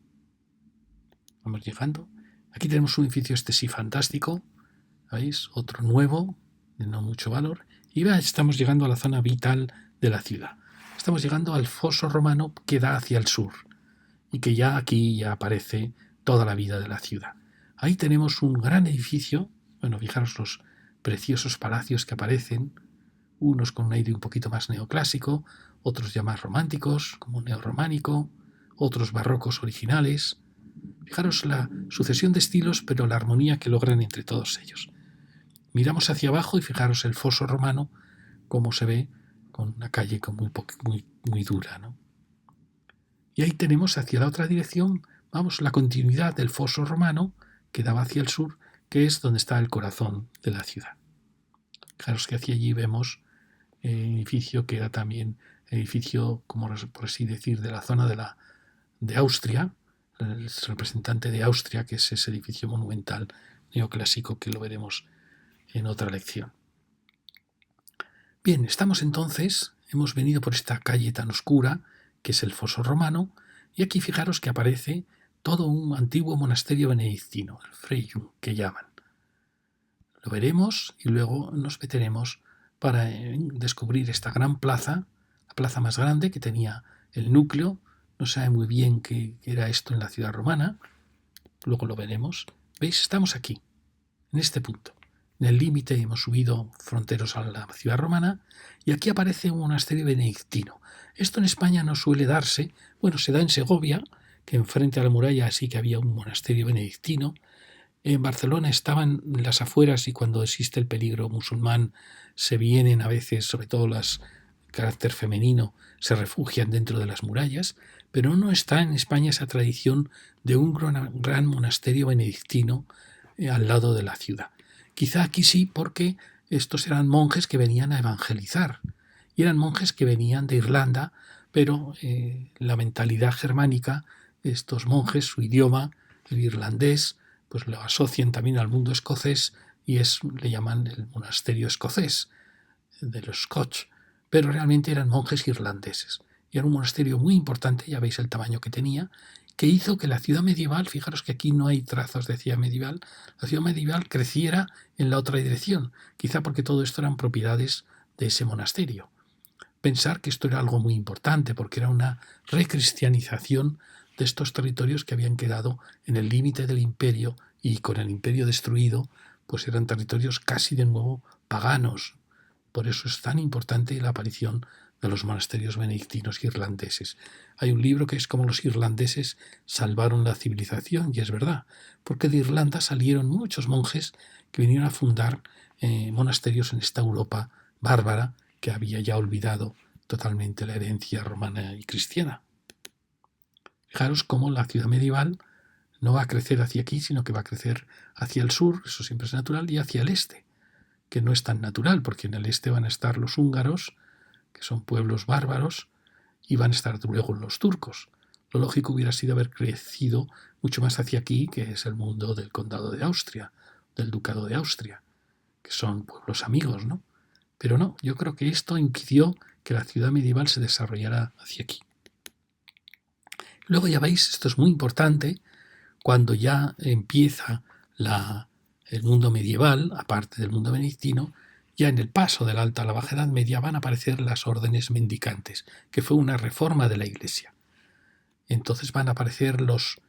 Vamos llegando. Aquí tenemos un edificio sí fantástico. ¿Veis? Otro nuevo, de no mucho valor. Y estamos llegando a la zona vital de la ciudad. Estamos llegando al foso romano que da hacia el sur. Y que ya aquí ya aparece toda la vida de la ciudad. Ahí tenemos un gran edificio. Bueno, fijaros los preciosos palacios que aparecen. Unos con un aire un poquito más neoclásico, otros ya más románticos, como neorrománico, otros barrocos originales. Fijaros la sucesión de estilos, pero la armonía que logran entre todos ellos. Miramos hacia abajo y fijaros el foso romano, como se ve, con una calle muy dura, ¿no? Y ahí tenemos hacia la otra dirección, la continuidad del foso romano, que daba hacia el sur, que es donde está el corazón de la ciudad. Fijaros que hacia allí vemos edificio que era también edificio, como por así decir, de la zona de Austria, el representante de Austria, que es ese edificio monumental neoclásico que lo veremos en otra lección. Bien, hemos venido por esta calle tan oscura, que es el foso romano, y aquí fijaros que aparece todo un antiguo monasterio benedictino, el Freyum, que llaman. Lo veremos y luego nos meteremos para descubrir esta gran plaza, la plaza más grande que tenía el núcleo. No se sabe muy bien qué era esto en la ciudad romana. Luego lo veremos. ¿Veis? Estamos aquí, en este punto. En el límite hemos subido fronteros a la ciudad romana y aquí aparece un monasterio benedictino. Esto en España no suele darse. Bueno, se da en Segovia, que enfrente a la muralla sí que había un monasterio benedictino. En Barcelona estaban las afueras y cuando existe el peligro musulmán se vienen a veces, sobre todo las de carácter femenino, se refugian dentro de las murallas, pero no está en España esa tradición de un gran monasterio benedictino al lado de la ciudad. Quizá aquí sí, porque estos eran monjes que venían a evangelizar y eran monjes que venían de Irlanda, pero la mentalidad germánica, estos monjes, su idioma, el irlandés, pues lo asocian también al mundo escocés y le llaman el monasterio escocés, de los Scotch, pero realmente eran monjes irlandeses. Y era un monasterio muy importante, ya veis el tamaño que tenía, que hizo que la ciudad medieval, fijaros que aquí no hay trazos de ciudad medieval, la ciudad medieval creciera en la otra dirección, quizá porque todo esto eran propiedades de ese monasterio. Pensar que esto era algo muy importante, porque era una recristianización de estos territorios que habían quedado en el límite del imperio y con el imperio destruido, pues eran territorios casi de nuevo paganos. Por eso es tan importante la aparición de los monasterios benedictinos irlandeses. Hay un libro que es como los irlandeses salvaron la civilización, y es verdad, porque de Irlanda salieron muchos monjes que vinieron a fundar monasterios en esta Europa bárbara que había ya olvidado totalmente la herencia romana y cristiana. Fijaros cómo la ciudad medieval no va a crecer hacia aquí, sino que va a crecer hacia el sur, eso siempre es natural, y hacia el este, que no es tan natural, porque en el este van a estar los húngaros, que son pueblos bárbaros, y van a estar luego los turcos. Lo lógico hubiera sido haber crecido mucho más hacia aquí, que es el mundo del condado de Austria, del ducado de Austria, que son pueblos amigos, ¿no? Pero no, yo creo que esto impidió que la ciudad medieval se desarrollara hacia aquí. Luego ya veis, esto es muy importante, cuando ya empieza el mundo medieval, aparte del mundo benedictino, ya en el paso de la Alta a la Baja Edad Media van a aparecer las órdenes mendicantes, que fue una reforma de la Iglesia. Entonces van a aparecer los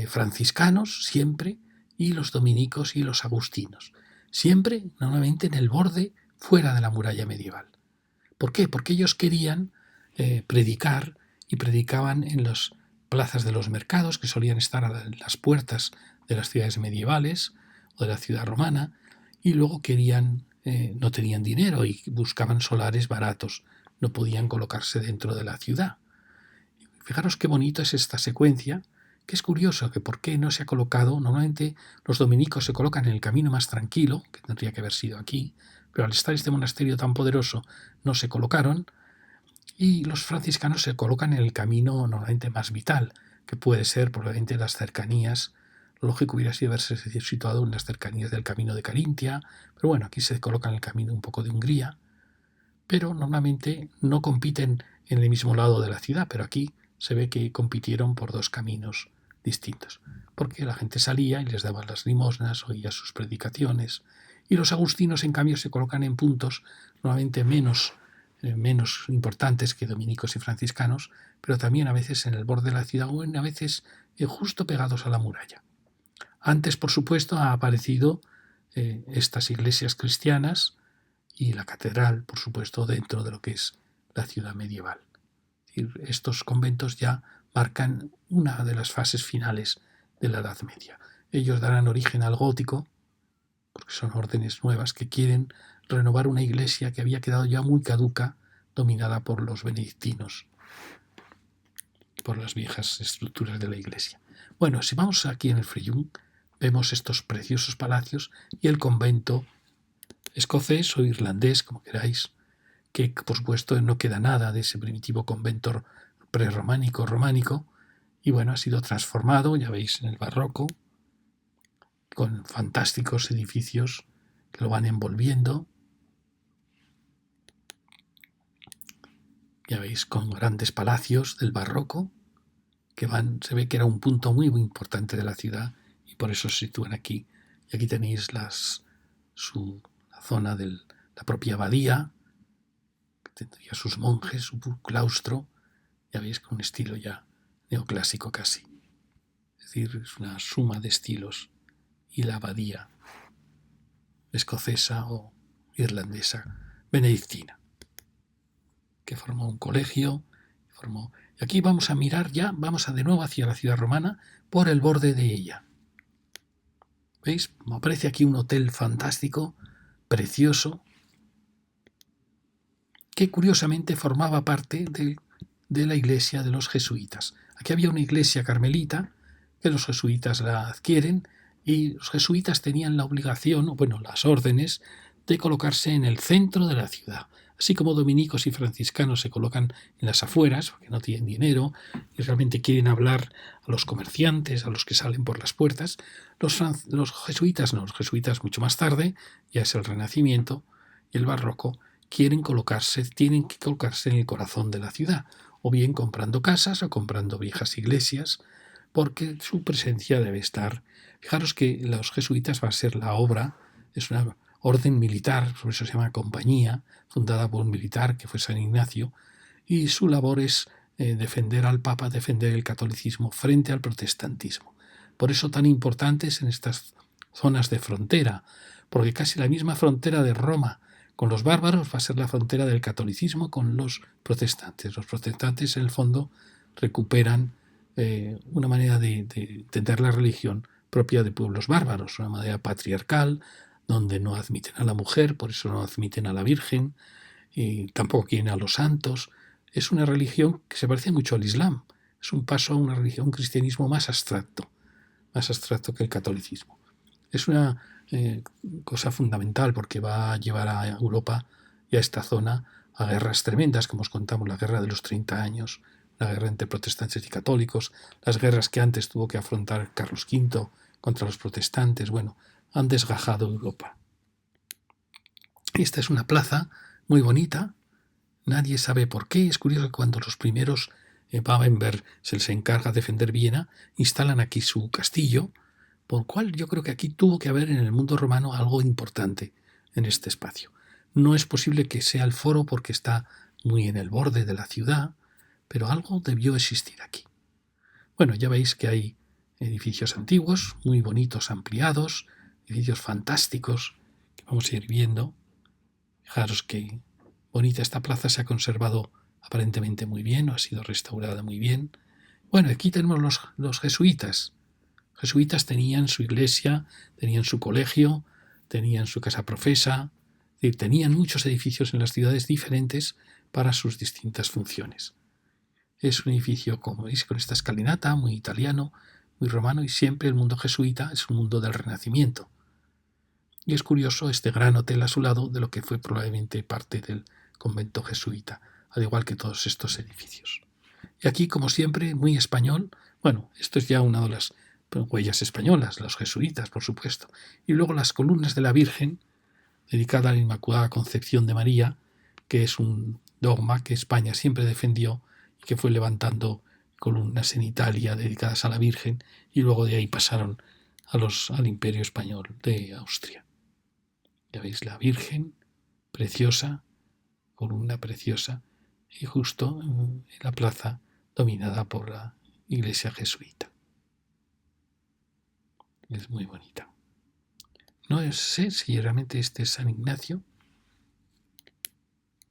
franciscanos siempre, y los dominicos y los agustinos. siempre normalmente en el borde fuera de la muralla medieval. ¿Por qué? Porque ellos querían predicar y predicaban en las plazas de los mercados que solían estar a las puertas de las ciudades medievales o de la ciudad romana, y luego no tenían dinero y buscaban solares baratos, no podían colocarse dentro de la ciudad. Fijaros qué bonito es esta secuencia, que es curioso que por qué no se ha colocado. Normalmente los dominicos se colocan en el camino más tranquilo, que tendría que haber sido aquí, pero al estar este monasterio tan poderoso no se colocaron, y los franciscanos se colocan en el camino normalmente más vital, que puede ser probablemente las cercanías. Lo lógico hubiera sido haberse situado en las cercanías del camino de Carintia, pero bueno, aquí se coloca en el camino un poco de Hungría, pero normalmente no compiten en el mismo lado de la ciudad, pero aquí se ve que compitieron por dos caminos distintos, porque la gente salía y les daba las limosnas, oía sus predicaciones, y los agustinos en cambio se colocan en puntos normalmente menos importantes que dominicos y franciscanos, pero también a veces en el borde de la ciudad o a veces justo pegados a la muralla. Antes, por supuesto, ha aparecido estas iglesias cristianas y la catedral, por supuesto, dentro de lo que es la ciudad medieval. Estos conventos ya marcan una de las fases finales de la Edad Media. Ellos darán origen al gótico, porque son órdenes nuevas que quieren renovar una iglesia que había quedado ya muy caduca, dominada por los benedictinos, por las viejas estructuras de la iglesia. Bueno, si vamos aquí en el Freyung, vemos estos preciosos palacios y el convento escocés o irlandés, como queráis, que por supuesto no queda nada de ese primitivo convento prerrománico, románico, y bueno, ha sido transformado, ya veis, en el barroco, con fantásticos edificios que lo van envolviendo. Ya veis, con grandes palacios del barroco, se ve que era un punto muy, muy importante de la ciudad y por eso se sitúan aquí. Y aquí tenéis la zona de la propia abadía, que tendría sus monjes, su claustro, ya veis, con un estilo ya neoclásico casi. Es decir, es una suma de estilos. Y la abadía escocesa o irlandesa benedictina, que formó un colegio, y aquí vamos a mirar ya, de nuevo hacia la ciudad romana, por el borde de ella. ¿Veis? Me aparece aquí un hotel fantástico, precioso, que curiosamente formaba parte de la iglesia de los jesuitas. Aquí había una iglesia carmelita, que los jesuitas la adquieren, y los jesuitas tenían la obligación, las órdenes, de colocarse en el centro de la ciudad. Así como dominicos y franciscanos se colocan en las afueras, porque no tienen dinero y realmente quieren hablar a los comerciantes, a los que salen por las puertas, los jesuitas no, los jesuitas mucho más tarde, ya es el Renacimiento y el Barroco, tienen que colocarse en el corazón de la ciudad, o bien comprando casas o comprando viejas iglesias, porque su presencia debe estar. Fijaros que los jesuitas va a ser la obra, es una orden militar, por eso se llama compañía, fundada por un militar que fue San Ignacio, y su labor es defender al Papa, defender el catolicismo frente al protestantismo. Por eso tan importantes en estas zonas de frontera, porque casi la misma frontera de Roma con los bárbaros va a ser la frontera del catolicismo con los protestantes. Los protestantes, en el fondo, recuperan una manera de entender la religión propia de pueblos bárbaros, una manera patriarcal, donde no admiten a la mujer, por eso no admiten a la Virgen, y tampoco quieren a los santos. Es una religión que se parece mucho al Islam. Es un paso a una religión, un cristianismo más abstracto que el catolicismo. Es una cosa fundamental porque va a llevar a Europa y a esta zona a guerras tremendas, como os contamos, la guerra de los 30 años, la guerra entre protestantes y católicos, las guerras que antes tuvo que afrontar Carlos V contra los protestantes. Han desgajado Europa. Esta es una plaza muy bonita, nadie sabe por qué. Es curioso que cuando los primeros Babenberg se les encarga de defender Viena, instalan aquí su castillo, por lo cual yo creo que aquí tuvo que haber en el mundo romano algo importante en este espacio. No es posible que sea el foro porque está muy en el borde de la ciudad, pero algo debió existir aquí. Ya veis que hay edificios antiguos, muy bonitos, ampliados, edificios fantásticos, Vamos a ir viendo. Fijaros qué bonita esta plaza, se ha conservado aparentemente muy bien, o ha sido restaurada muy bien. Bueno, aquí tenemos los jesuitas. Los jesuitas tenían su iglesia, tenían su colegio, tenían su casa profesa, es decir, tenían muchos edificios en las ciudades diferentes para sus distintas funciones. Es un edificio, como veis, con esta escalinata, muy italiano, muy romano, y siempre el mundo jesuita es un mundo del Renacimiento. Y es curioso este gran hotel a su lado de lo que fue probablemente parte del convento jesuita, al igual que todos estos edificios. Y aquí, como siempre, muy español. Bueno, esto es ya una de las huellas españolas, los jesuitas, por supuesto. Y luego las columnas de la Virgen, dedicada a la Inmaculada Concepción de María, que es un dogma que España siempre defendió y que fue levantando columnas en Italia dedicadas a la Virgen, y luego de ahí pasaron al Imperio Español de Austria. Ya veis la Virgen, preciosa, columna preciosa, y justo en la plaza dominada por la iglesia jesuita. Es muy bonita. No sé si realmente este es San Ignacio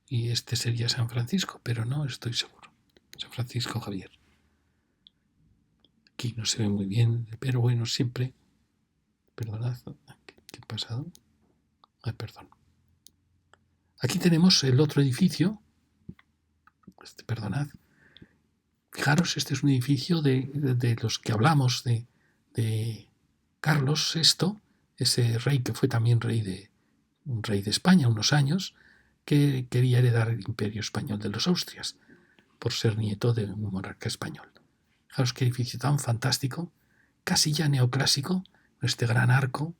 y este sería San Francisco, pero no estoy seguro. San Francisco Javier. Aquí no se ve muy bien, pero bueno, siempre. Perdonad, ¿qué ha pasado? Ay, perdón. Aquí tenemos el otro edificio. Perdonad. Fijaros, este es un edificio de los que hablamos, de Carlos VI, ese rey que fue también un rey de España unos años, que quería heredar el imperio español de los Austrias, por ser nieto de un monarca español. Fijaros qué edificio tan fantástico, casi ya neoclásico, este gran arco.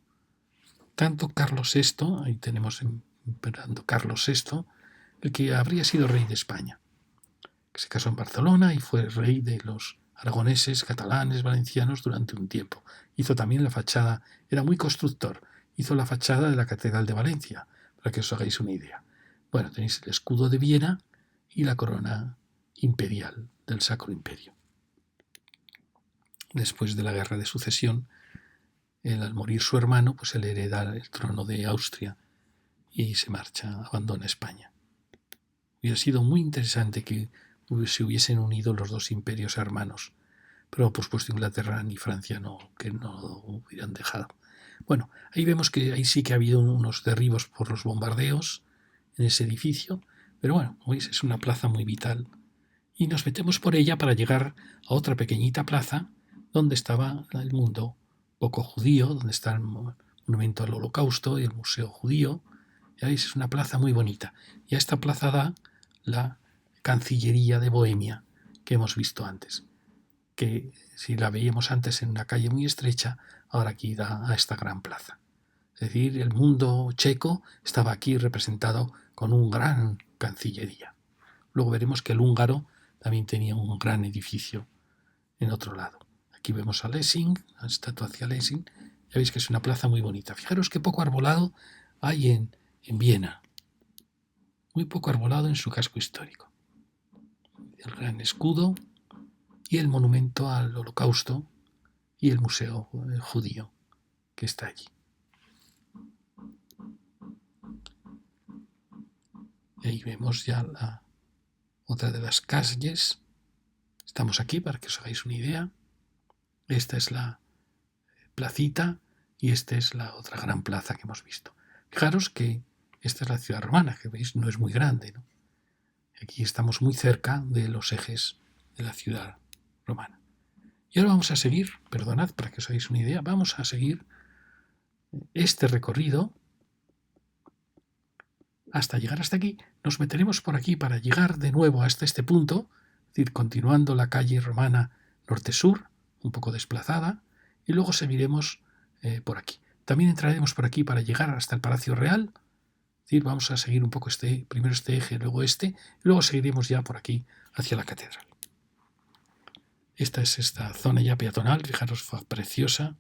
Tanto Carlos VI, ahí tenemos esperando Carlos VI, el que habría sido rey de España, que se casó en Barcelona y fue rey de los aragoneses, catalanes, valencianos durante un tiempo. Hizo también la fachada, era muy constructor, hizo la fachada de la Catedral de Valencia, para que os hagáis una idea. Bueno, tenéis el escudo de Viena y la corona imperial del Sacro Imperio. Después de la Guerra de Sucesión, al morir su hermano, pues él hereda el trono de Austria y se marcha, abandona España. Hubiera sido muy interesante que se hubiesen unido los dos imperios hermanos, pero por supuesto Inglaterra ni Francia que no hubieran dejado. Bueno, ahí vemos que ahí sí que ha habido unos derribos por los bombardeos en ese edificio, pero bueno, como veis, es una plaza muy vital. Y nos metemos por ella para llegar a otra pequeñita plaza donde estaba el mundo poco judío, donde está el monumento al Holocausto y el Museo Judío. Ya veis, es una plaza muy bonita. Y a esta plaza da la Cancillería de Bohemia que hemos visto antes, que si la veíamos antes en una calle muy estrecha, ahora aquí da a esta gran plaza. Es decir, el mundo checo estaba aquí representado con un gran Cancillería. Luego veremos que el húngaro también tenía un gran edificio en otro lado. Aquí vemos a Lessing, la estatua hacia Lessing. Ya veis que es una plaza muy bonita. Fijaros qué poco arbolado hay en Viena. Muy poco arbolado en su casco histórico. El gran escudo y el monumento al Holocausto y el museo judío que está allí. Y ahí vemos ya otra de las calles. Estamos aquí para que os hagáis una idea. Esta es la placita y esta es la otra gran plaza que hemos visto. Fijaros que esta es la ciudad romana, que veis no es muy grande, ¿no? Aquí estamos muy cerca de los ejes de la ciudad romana. Y ahora vamos a seguir, perdonad para que os hagáis una idea, vamos a seguir este recorrido hasta llegar hasta aquí. Nos meteremos por aquí para llegar de nuevo hasta este punto, es decir, continuando la calle romana norte-sur, un poco desplazada, y luego seguiremos por aquí. También entraremos por aquí para llegar hasta el Palacio Real, es decir, vamos a seguir un poco primero este eje, luego este, y luego seguiremos ya por aquí hacia la catedral. Esta es esta zona ya peatonal, fijaros, preciosa,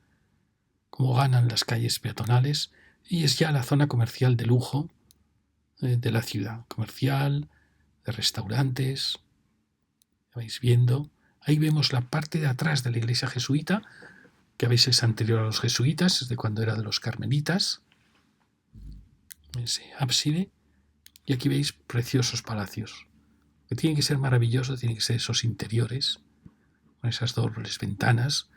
cómo ganan las calles peatonales, y es ya la zona comercial de lujo de la ciudad, comercial, de restaurantes. ¿Vais viendo? Ahí vemos la parte de atrás de la iglesia jesuita, que a veces es anterior a los jesuitas, es de cuando era de los carmelitas. ese ábside, y aquí veis preciosos palacios. Lo que tiene que ser maravilloso tiene que ser esos interiores, con esas dobles ventanas.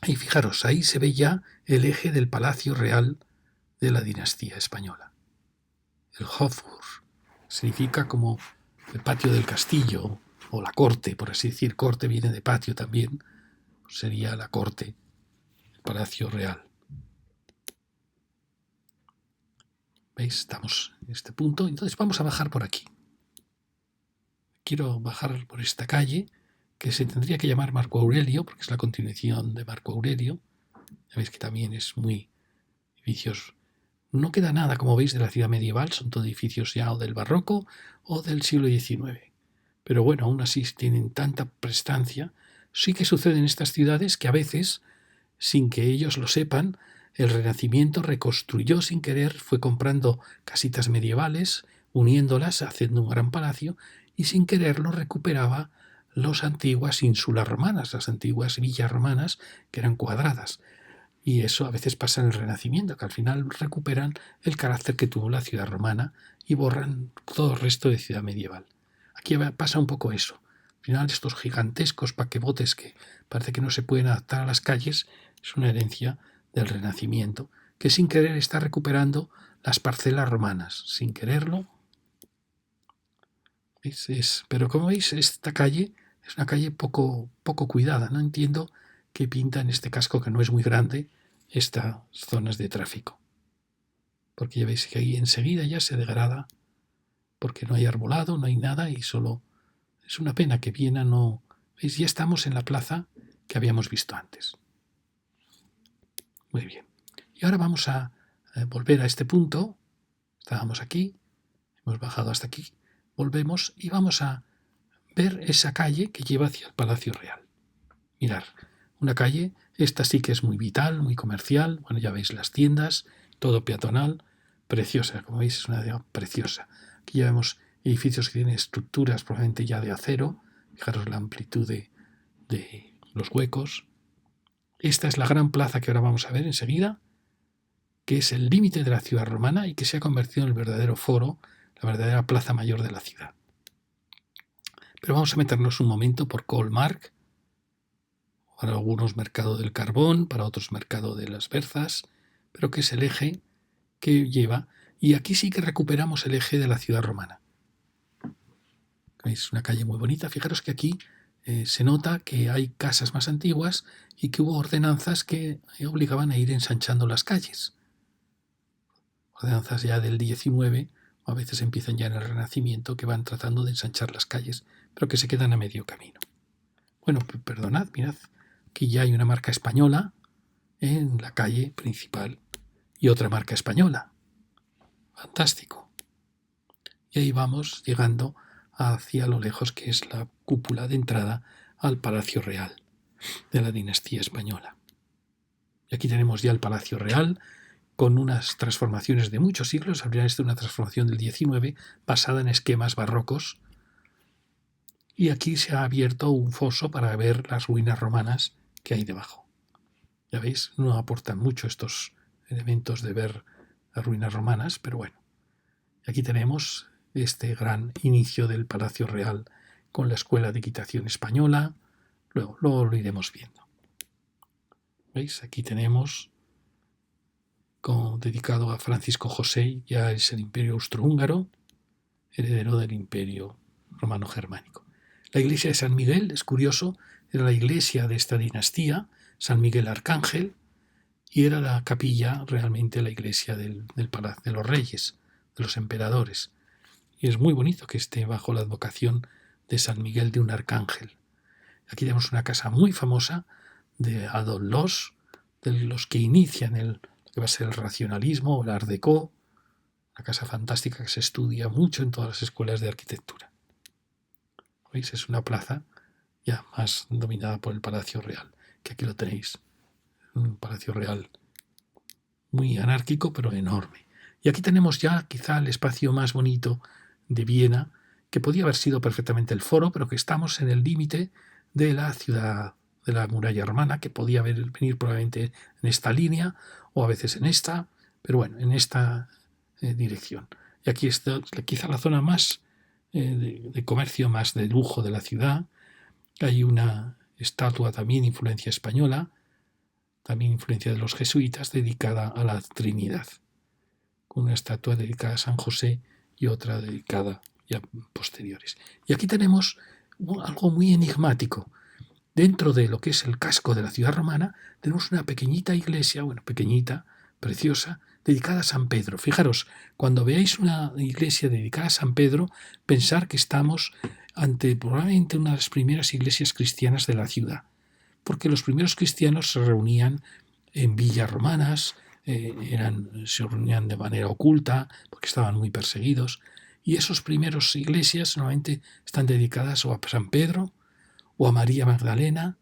Y fijaros, ahí se ve ya el eje del palacio real de la dinastía española. El Hofburg significa como el patio del castillo, o la corte, por así decir. Corte viene de patio también, sería la corte, el palacio real. ¿Veis? Estamos en este punto. Entonces vamos a bajar por aquí. Quiero bajar por esta calle, que se tendría que llamar Marco Aurelio, porque es la continuación de Marco Aurelio. Ya veis que también es muy edificios. No queda nada, como veis, de la ciudad medieval. Son todos edificios ya o del barroco o del siglo XIX. Pero bueno, aún así tienen tanta prestancia. Sí que sucede en estas ciudades que a veces, sin que ellos lo sepan, el Renacimiento reconstruyó sin querer, fue comprando casitas medievales, uniéndolas, haciendo un gran palacio, y sin quererlo recuperaba las antiguas ínsulas romanas, las antiguas villas romanas que eran cuadradas. Y eso a veces pasa en el Renacimiento, que al final recuperan el carácter que tuvo la ciudad romana y borran todo el resto de ciudad medieval. Aquí pasa un poco eso. Al final estos gigantescos paquebotes que parece que no se pueden adaptar a las calles es una herencia del Renacimiento, que sin querer está recuperando las parcelas romanas. Sin quererlo. Pero como veis, esta calle es una calle poco cuidada. No entiendo qué pinta en este casco, que no es muy grande, estas zonas de tráfico. Porque ya veis que ahí enseguida ya se degrada, porque no hay arbolado, no hay nada, y solo es una pena que Viena no... ¿Veis? Ya estamos en la plaza que habíamos visto antes. Muy bien. Y ahora vamos a volver a este punto. Estábamos aquí, hemos bajado hasta aquí, volvemos y vamos a ver esa calle que lleva hacia el Palacio Real. Mirad, una calle, esta sí que es muy vital, muy comercial. Bueno, ya veis las tiendas, todo peatonal, preciosa, como veis es una ciudad preciosa. Aquí ya vemos edificios que tienen estructuras probablemente ya de acero. Fijaros la amplitud de los huecos. Esta es la gran plaza que ahora vamos a ver enseguida, que es el límite de la ciudad romana y que se ha convertido en el verdadero foro, la verdadera plaza mayor de la ciudad. Pero vamos a meternos un momento por Colmark. Para algunos mercado del carbón, para otros mercado de las berzas, pero que es el eje que lleva. Y aquí sí que recuperamos el eje de la ciudad romana. Es una calle muy bonita. Fijaros que aquí se nota que hay casas más antiguas y que hubo ordenanzas que obligaban a ir ensanchando las calles. Ordenanzas ya del 19, o a veces empiezan ya en el Renacimiento, que van tratando de ensanchar las calles, pero que se quedan a medio camino. Bueno, perdonad, mirad, aquí ya hay una marca española en la calle principal y otra marca española. Fantástico. Y ahí vamos llegando hacia lo lejos, que es la cúpula de entrada al Palacio Real de la dinastía española. Y aquí tenemos ya el Palacio Real con unas transformaciones de muchos siglos. Habría esto una transformación del 19 basada en esquemas barrocos. Y aquí se ha abierto un foso para ver las ruinas romanas que hay debajo. Ya veis, no aportan mucho estos elementos de ver las ruinas romanas, pero bueno. Aquí tenemos este gran inicio del Palacio Real con la Escuela de Equitación Española. Luego lo iremos viendo. ¿Veis? Aquí tenemos dedicado a Francisco José, ya es el Imperio Austrohúngaro, heredero del Imperio Romano-Germánico. La iglesia de San Miguel, es curioso, era la iglesia de esta dinastía, San Miguel Arcángel, y era la capilla, realmente la iglesia del Palacio de los Reyes, de los emperadores. Y es muy bonito que esté bajo la advocación de San Miguel de un arcángel. Aquí tenemos una casa muy famosa de Adolf Loos, de los que inician lo que va a ser el racionalismo o el Art Deco, una casa fantástica que se estudia mucho en todas las escuelas de arquitectura. ¿Veis? Es una plaza ya más dominada por el Palacio Real, que aquí lo tenéis. Un Palacio Real muy anárquico, pero enorme. Y aquí tenemos ya quizá el espacio más bonito de Viena, que podía haber sido perfectamente el foro, pero que estamos en el límite de la ciudad de la muralla romana, que podía venir probablemente en esta línea o a veces en esta, pero bueno, en esta dirección. Y aquí está quizá la zona más de comercio, más de lujo de la ciudad. Hay una estatua también influencia española, también influencia de los jesuitas, dedicada a la Trinidad. Una estatua dedicada a San José y otra dedicada ya posteriores. Y aquí tenemos algo muy enigmático. Dentro de lo que es el casco de la ciudad romana, tenemos una pequeñita iglesia, bueno, pequeñita, preciosa, dedicada a San Pedro. Fijaros, cuando veáis una iglesia dedicada a San Pedro, pensar que estamos ante probablemente una de las primeras iglesias cristianas de la ciudad, porque los primeros cristianos se reunían en villas romanas, se reunían de manera oculta, porque estaban muy perseguidos, y esas primeras iglesias normalmente están dedicadas o a San Pedro, o a María Magdalena,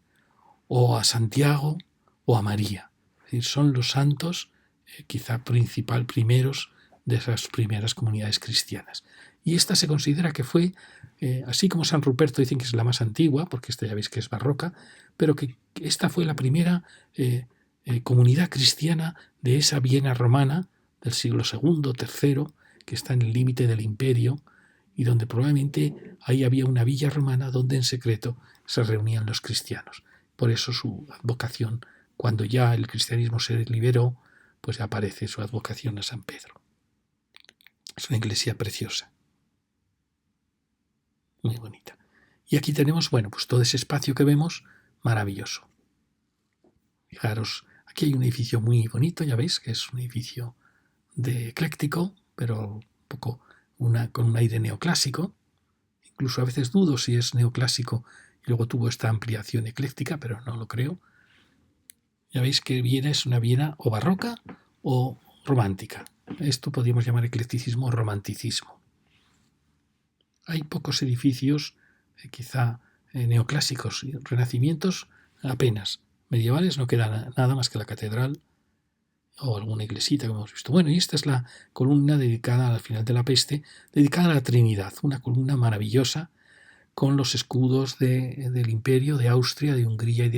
o a Santiago, o a María. Es decir, son los santos, quizá primeros de esas primeras comunidades cristianas. Y esta se considera que fue, así como San Ruperto dicen que es la más antigua, porque esta ya veis que es barroca, pero que esta fue la primera comunidad cristiana de esa Viena romana del siglo II, III, que está en el límite del imperio, y donde probablemente ahí había una villa romana donde en secreto se reunían los cristianos. Por eso su advocación, cuando ya el cristianismo se liberó, pues aparece su advocación a San Pedro. Es una iglesia preciosa, muy bonita. Y aquí tenemos, bueno, pues todo ese espacio que vemos, maravilloso. Fijaros, aquí hay un edificio muy bonito, ya veis que es un edificio de ecléctico, pero un poco con un aire neoclásico. Incluso a veces dudo si es neoclásico y luego tuvo esta ampliación ecléctica, pero no lo creo. Ya veis que Viena es una Viena o barroca o romántica. Esto podríamos llamar eclecticismo o romanticismo. Hay pocos edificios, quizá neoclásicos y renacimientos apenas. Medievales no queda nada más que la catedral o alguna iglesita que hemos visto. Bueno, y esta es la columna dedicada al final de la peste, dedicada a la Trinidad, una columna maravillosa con los escudos del imperio, de Austria, de Hungría y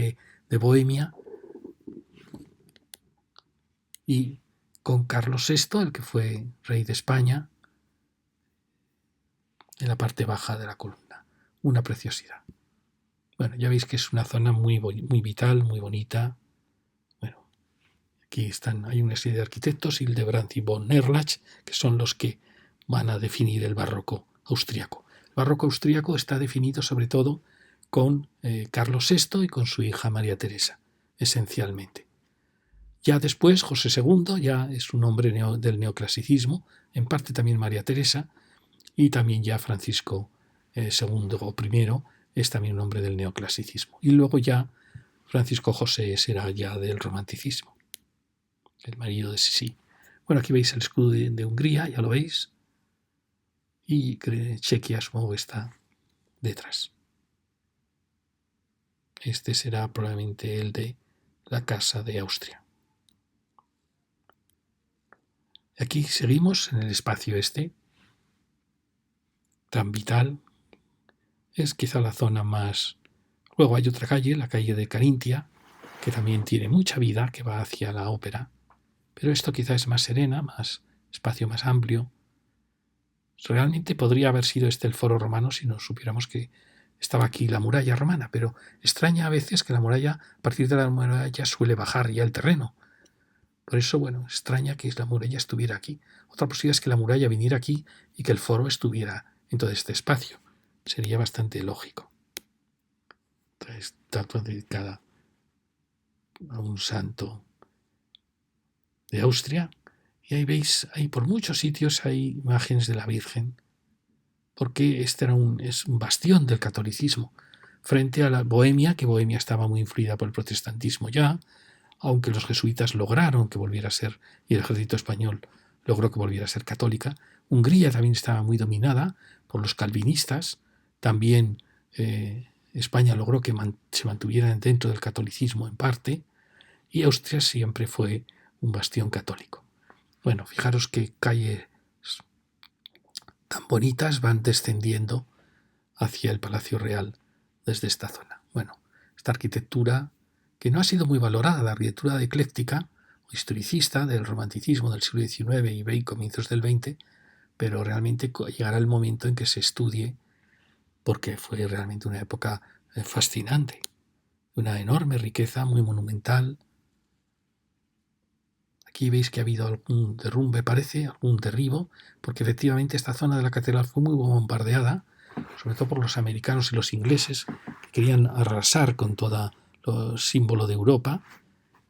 de Bohemia, y con Carlos VI, el que fue rey de España, en la parte baja de la columna. Una preciosidad. Bueno, ya veis que es una zona muy vital, muy bonita. Bueno, aquí hay una serie de arquitectos, Hildebrandt y von Erlach, que son los que van a definir el barroco austriaco. El barroco austriaco está definido sobre todo con Carlos VI y con su hija María Teresa, esencialmente. Ya después, José II ya es un hombre del neoclasicismo, en parte también María Teresa, y también ya Francisco II o I es también un hombre del neoclasicismo. Y luego ya Francisco José será ya del romanticismo, el marido de Sisi. Bueno, aquí veis el escudo de Hungría, ya lo veis, y Chequia, supongo, está detrás. Este será probablemente el de la Casa de Austria. Aquí seguimos en el espacio este, tan vital. Es quizá la zona más... Luego hay otra calle, la calle de Carintia, que también tiene mucha vida, que va hacia la ópera. Pero esto quizá es más serena, más espacio más amplio. Realmente podría haber sido este el foro romano si no supiéramos que estaba aquí la muralla romana, pero extraña a veces que la muralla, a partir de la muralla, suele bajar ya el terreno. Por eso, bueno, extraña que la muralla estuviera aquí. Otra posibilidad es que la muralla viniera aquí y que el foro estuviera en todo este espacio. Sería bastante lógico. Esta estatua dedicada a un santo de Austria. Y ahí veis, ahí por muchos sitios hay imágenes de la Virgen, porque este es un bastión del catolicismo, frente a la Bohemia, que Bohemia estaba muy influida por el protestantismo ya, aunque los jesuitas lograron que volviera a ser, y el ejército español logró que volviera a ser católica. Hungría también estaba muy dominada por los calvinistas, también España logró que se mantuvieran dentro del catolicismo en parte, y Austria siempre fue un bastión católico. Bueno, fijaros qué calles tan bonitas van descendiendo hacia el Palacio Real desde esta zona. Bueno, esta arquitectura que no ha sido muy valorada, la arquitectura ecléctica o historicista del romanticismo del siglo XIX y comienzos del XX, pero realmente llegará el momento en que se estudie porque fue realmente una época fascinante, una enorme riqueza, muy monumental. Aquí veis que ha habido algún derrumbe, parece, algún derribo, porque efectivamente esta zona de la catedral fue muy bombardeada, sobre todo por los americanos y los ingleses, que querían arrasar con todo el símbolo de Europa,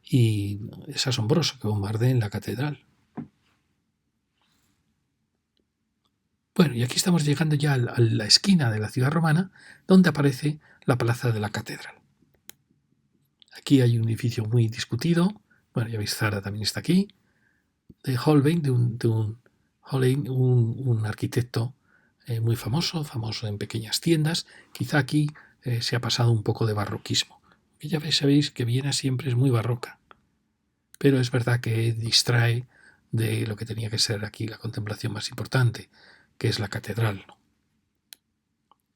y es asombroso que bombardeen la catedral. Bueno, y aquí estamos llegando ya a la esquina de la ciudad romana, donde aparece la plaza de la catedral. Aquí hay un edificio muy discutido. Bueno, ya veis, Zara también está aquí. De Holbein, un arquitecto muy famoso en pequeñas tiendas. Quizá aquí se ha pasado un poco de barroquismo. Y ya sabéis que Viena siempre es muy barroca. Pero es verdad que distrae de lo que tenía que ser aquí la contemplación más importante, que es la catedral.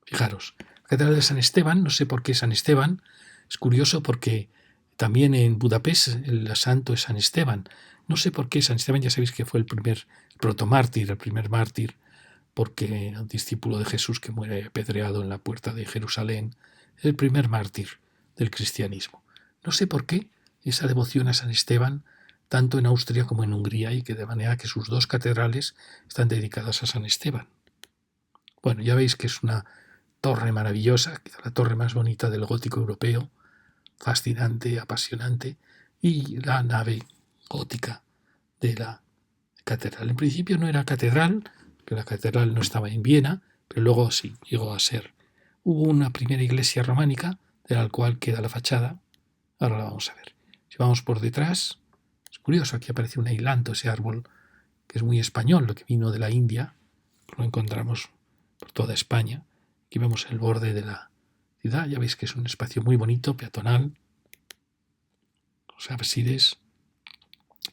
Fijaros, la catedral de San Esteban, no sé por qué San Esteban, es curioso porque también en Budapest el santo es San Esteban. No sé por qué San Esteban, ya sabéis que fue el primer protomártir, el primer mártir, porque el discípulo de Jesús que muere apedreado en la puerta de Jerusalén, es el primer mártir del cristianismo. No sé por qué esa devoción a San Esteban, tanto en Austria como en Hungría, y que de manera que sus dos catedrales están dedicadas a San Esteban. Bueno, ya veis que es una torre maravillosa, quizá la torre más bonita del gótico europeo, fascinante, apasionante, y la nave gótica de la catedral. En principio no era catedral, que la catedral no estaba en Viena, pero luego sí, llegó a ser. Hubo una primera iglesia románica, de la cual queda la fachada. Ahora la vamos a ver. Si vamos por detrás, es curioso, aquí aparece un ailanto, ese árbol que es muy español, lo que vino de la India, lo encontramos por toda España. Aquí vemos el borde de la ciudad, ya veis que es un espacio muy bonito, peatonal, los ábsides,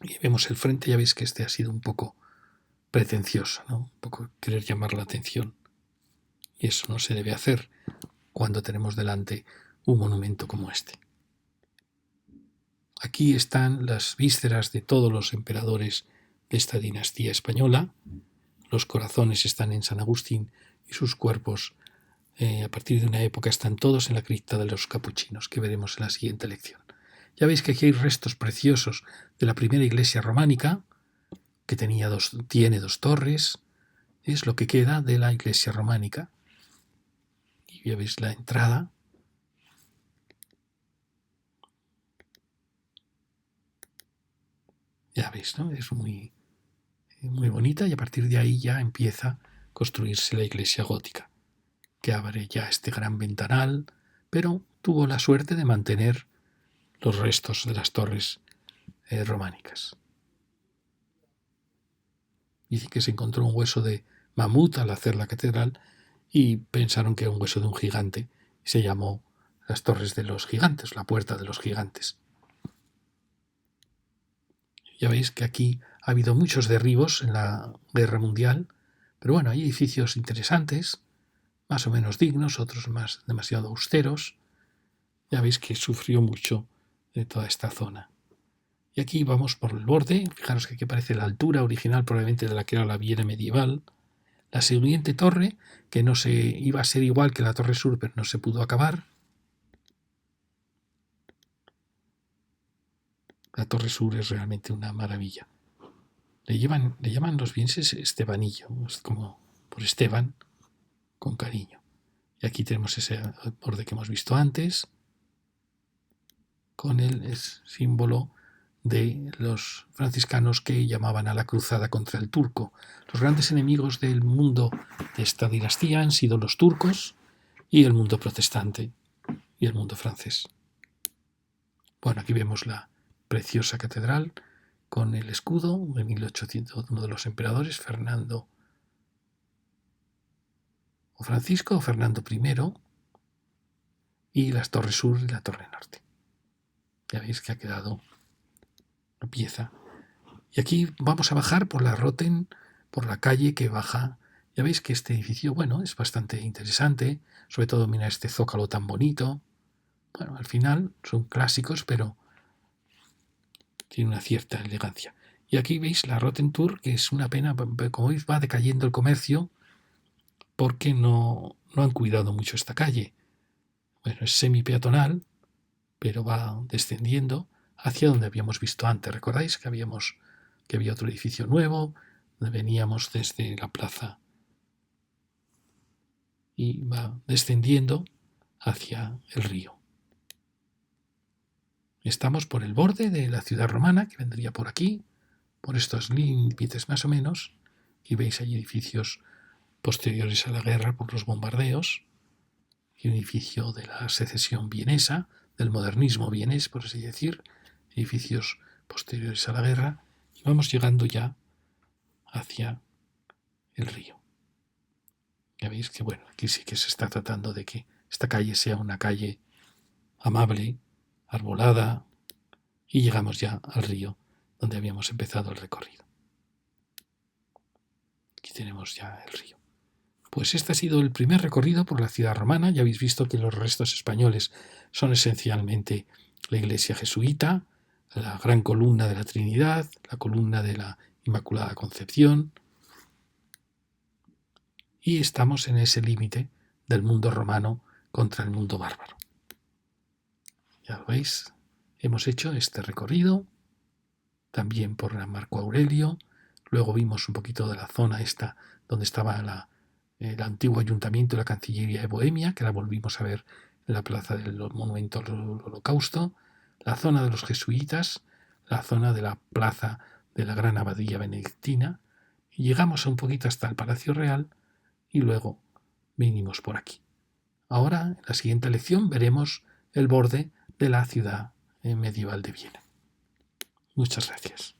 y vemos el frente, ya veis que este ha sido un poco pretencioso, ¿no? Un poco querer llamar la atención. Y eso no se debe hacer cuando tenemos delante un monumento como este. Aquí están las vísceras de todos los emperadores de esta dinastía española. Los corazones están en San Agustín y sus cuerpos a partir de una época están todos en la cripta de los capuchinos, que veremos en la siguiente lección. Ya veis que aquí hay restos preciosos de la primera iglesia románica, que tiene dos torres, es lo que queda de la iglesia románica. Y ya veis la entrada. Ya veis, ¿no? Es muy, muy bonita, y a partir de ahí ya empieza a construirse la iglesia gótica, que abre ya este gran ventanal, pero tuvo la suerte de mantener los restos de las torres románicas. Dice que se encontró un hueso de mamut al hacer la catedral y pensaron que era un hueso de un gigante y se llamó las Torres de los Gigantes, la Puerta de los Gigantes. Ya veis que aquí ha habido muchos derribos en la Guerra Mundial, pero bueno, hay edificios interesantes, más o menos dignos, otros más demasiado austeros. Ya veis que sufrió mucho de toda esta zona. Y aquí vamos por el borde, fijaros que aquí aparece la altura original probablemente de la que era la Viena medieval. La siguiente torre, que no se iba a ser igual que la Torre Sur, pero no se pudo acabar. La Torre Sur es realmente una maravilla. Le llaman los vienses Estebanillo, es como por Esteban, con cariño. Y aquí tenemos ese borde que hemos visto antes, con el símbolo de los franciscanos que llamaban a la cruzada contra el turco. Los grandes enemigos del mundo de esta dinastía han sido los turcos y el mundo protestante y el mundo francés. Bueno, aquí vemos la preciosa catedral con el escudo de 1800, uno de los emperadores, Fernando o Francisco o Fernando I, y las torres sur y la torre norte. Ya veis que ha quedado una pieza. Y aquí vamos a bajar por la Roten, por la calle que baja. Ya veis que este edificio, bueno, es bastante interesante, sobre todo mira este zócalo tan bonito, Bueno, al final son clásicos, pero tiene una cierta elegancia. Y aquí veis la Rottentour, que es una pena, como veis va decayendo el comercio porque no han cuidado mucho esta calle. Bueno, es semi-peatonal, pero va descendiendo hacia donde habíamos visto antes. ¿Recordáis que había otro edificio nuevo? Veníamos desde la plaza y va descendiendo hacia el río. Estamos por el borde de la ciudad romana, que vendría por aquí, por estos límites más o menos, y veis hay edificios posteriores a la guerra por los bombardeos, y un edificio de la secesión vienesa, del modernismo vienés, por así decir, edificios posteriores a la guerra, y vamos llegando ya hacia el río. Ya veis que, bueno, aquí sí que se está tratando de que esta calle sea una calle amable, arbolada, y llegamos ya al río donde habíamos empezado el recorrido. Aquí tenemos ya el río. Pues este ha sido el primer recorrido por la ciudad romana. Ya habéis visto que los restos españoles son esencialmente la iglesia jesuita, la gran columna de la Trinidad, la columna de la Inmaculada Concepción, y estamos en ese límite del mundo romano contra el mundo bárbaro. Ya lo veis, hemos hecho este recorrido también por Marco Aurelio, luego vimos un poquito de la zona esta donde estaba el antiguo ayuntamiento y la Cancillería de Bohemia, que la volvimos a ver en la plaza del monumento al Holocausto, la zona de los jesuitas, la zona de la plaza de la Gran Abadía Benedictina, y llegamos un poquito hasta el Palacio Real y luego vinimos por aquí. Ahora, en la siguiente lección, veremos el borde de la ciudad medieval de Viena. Muchas gracias.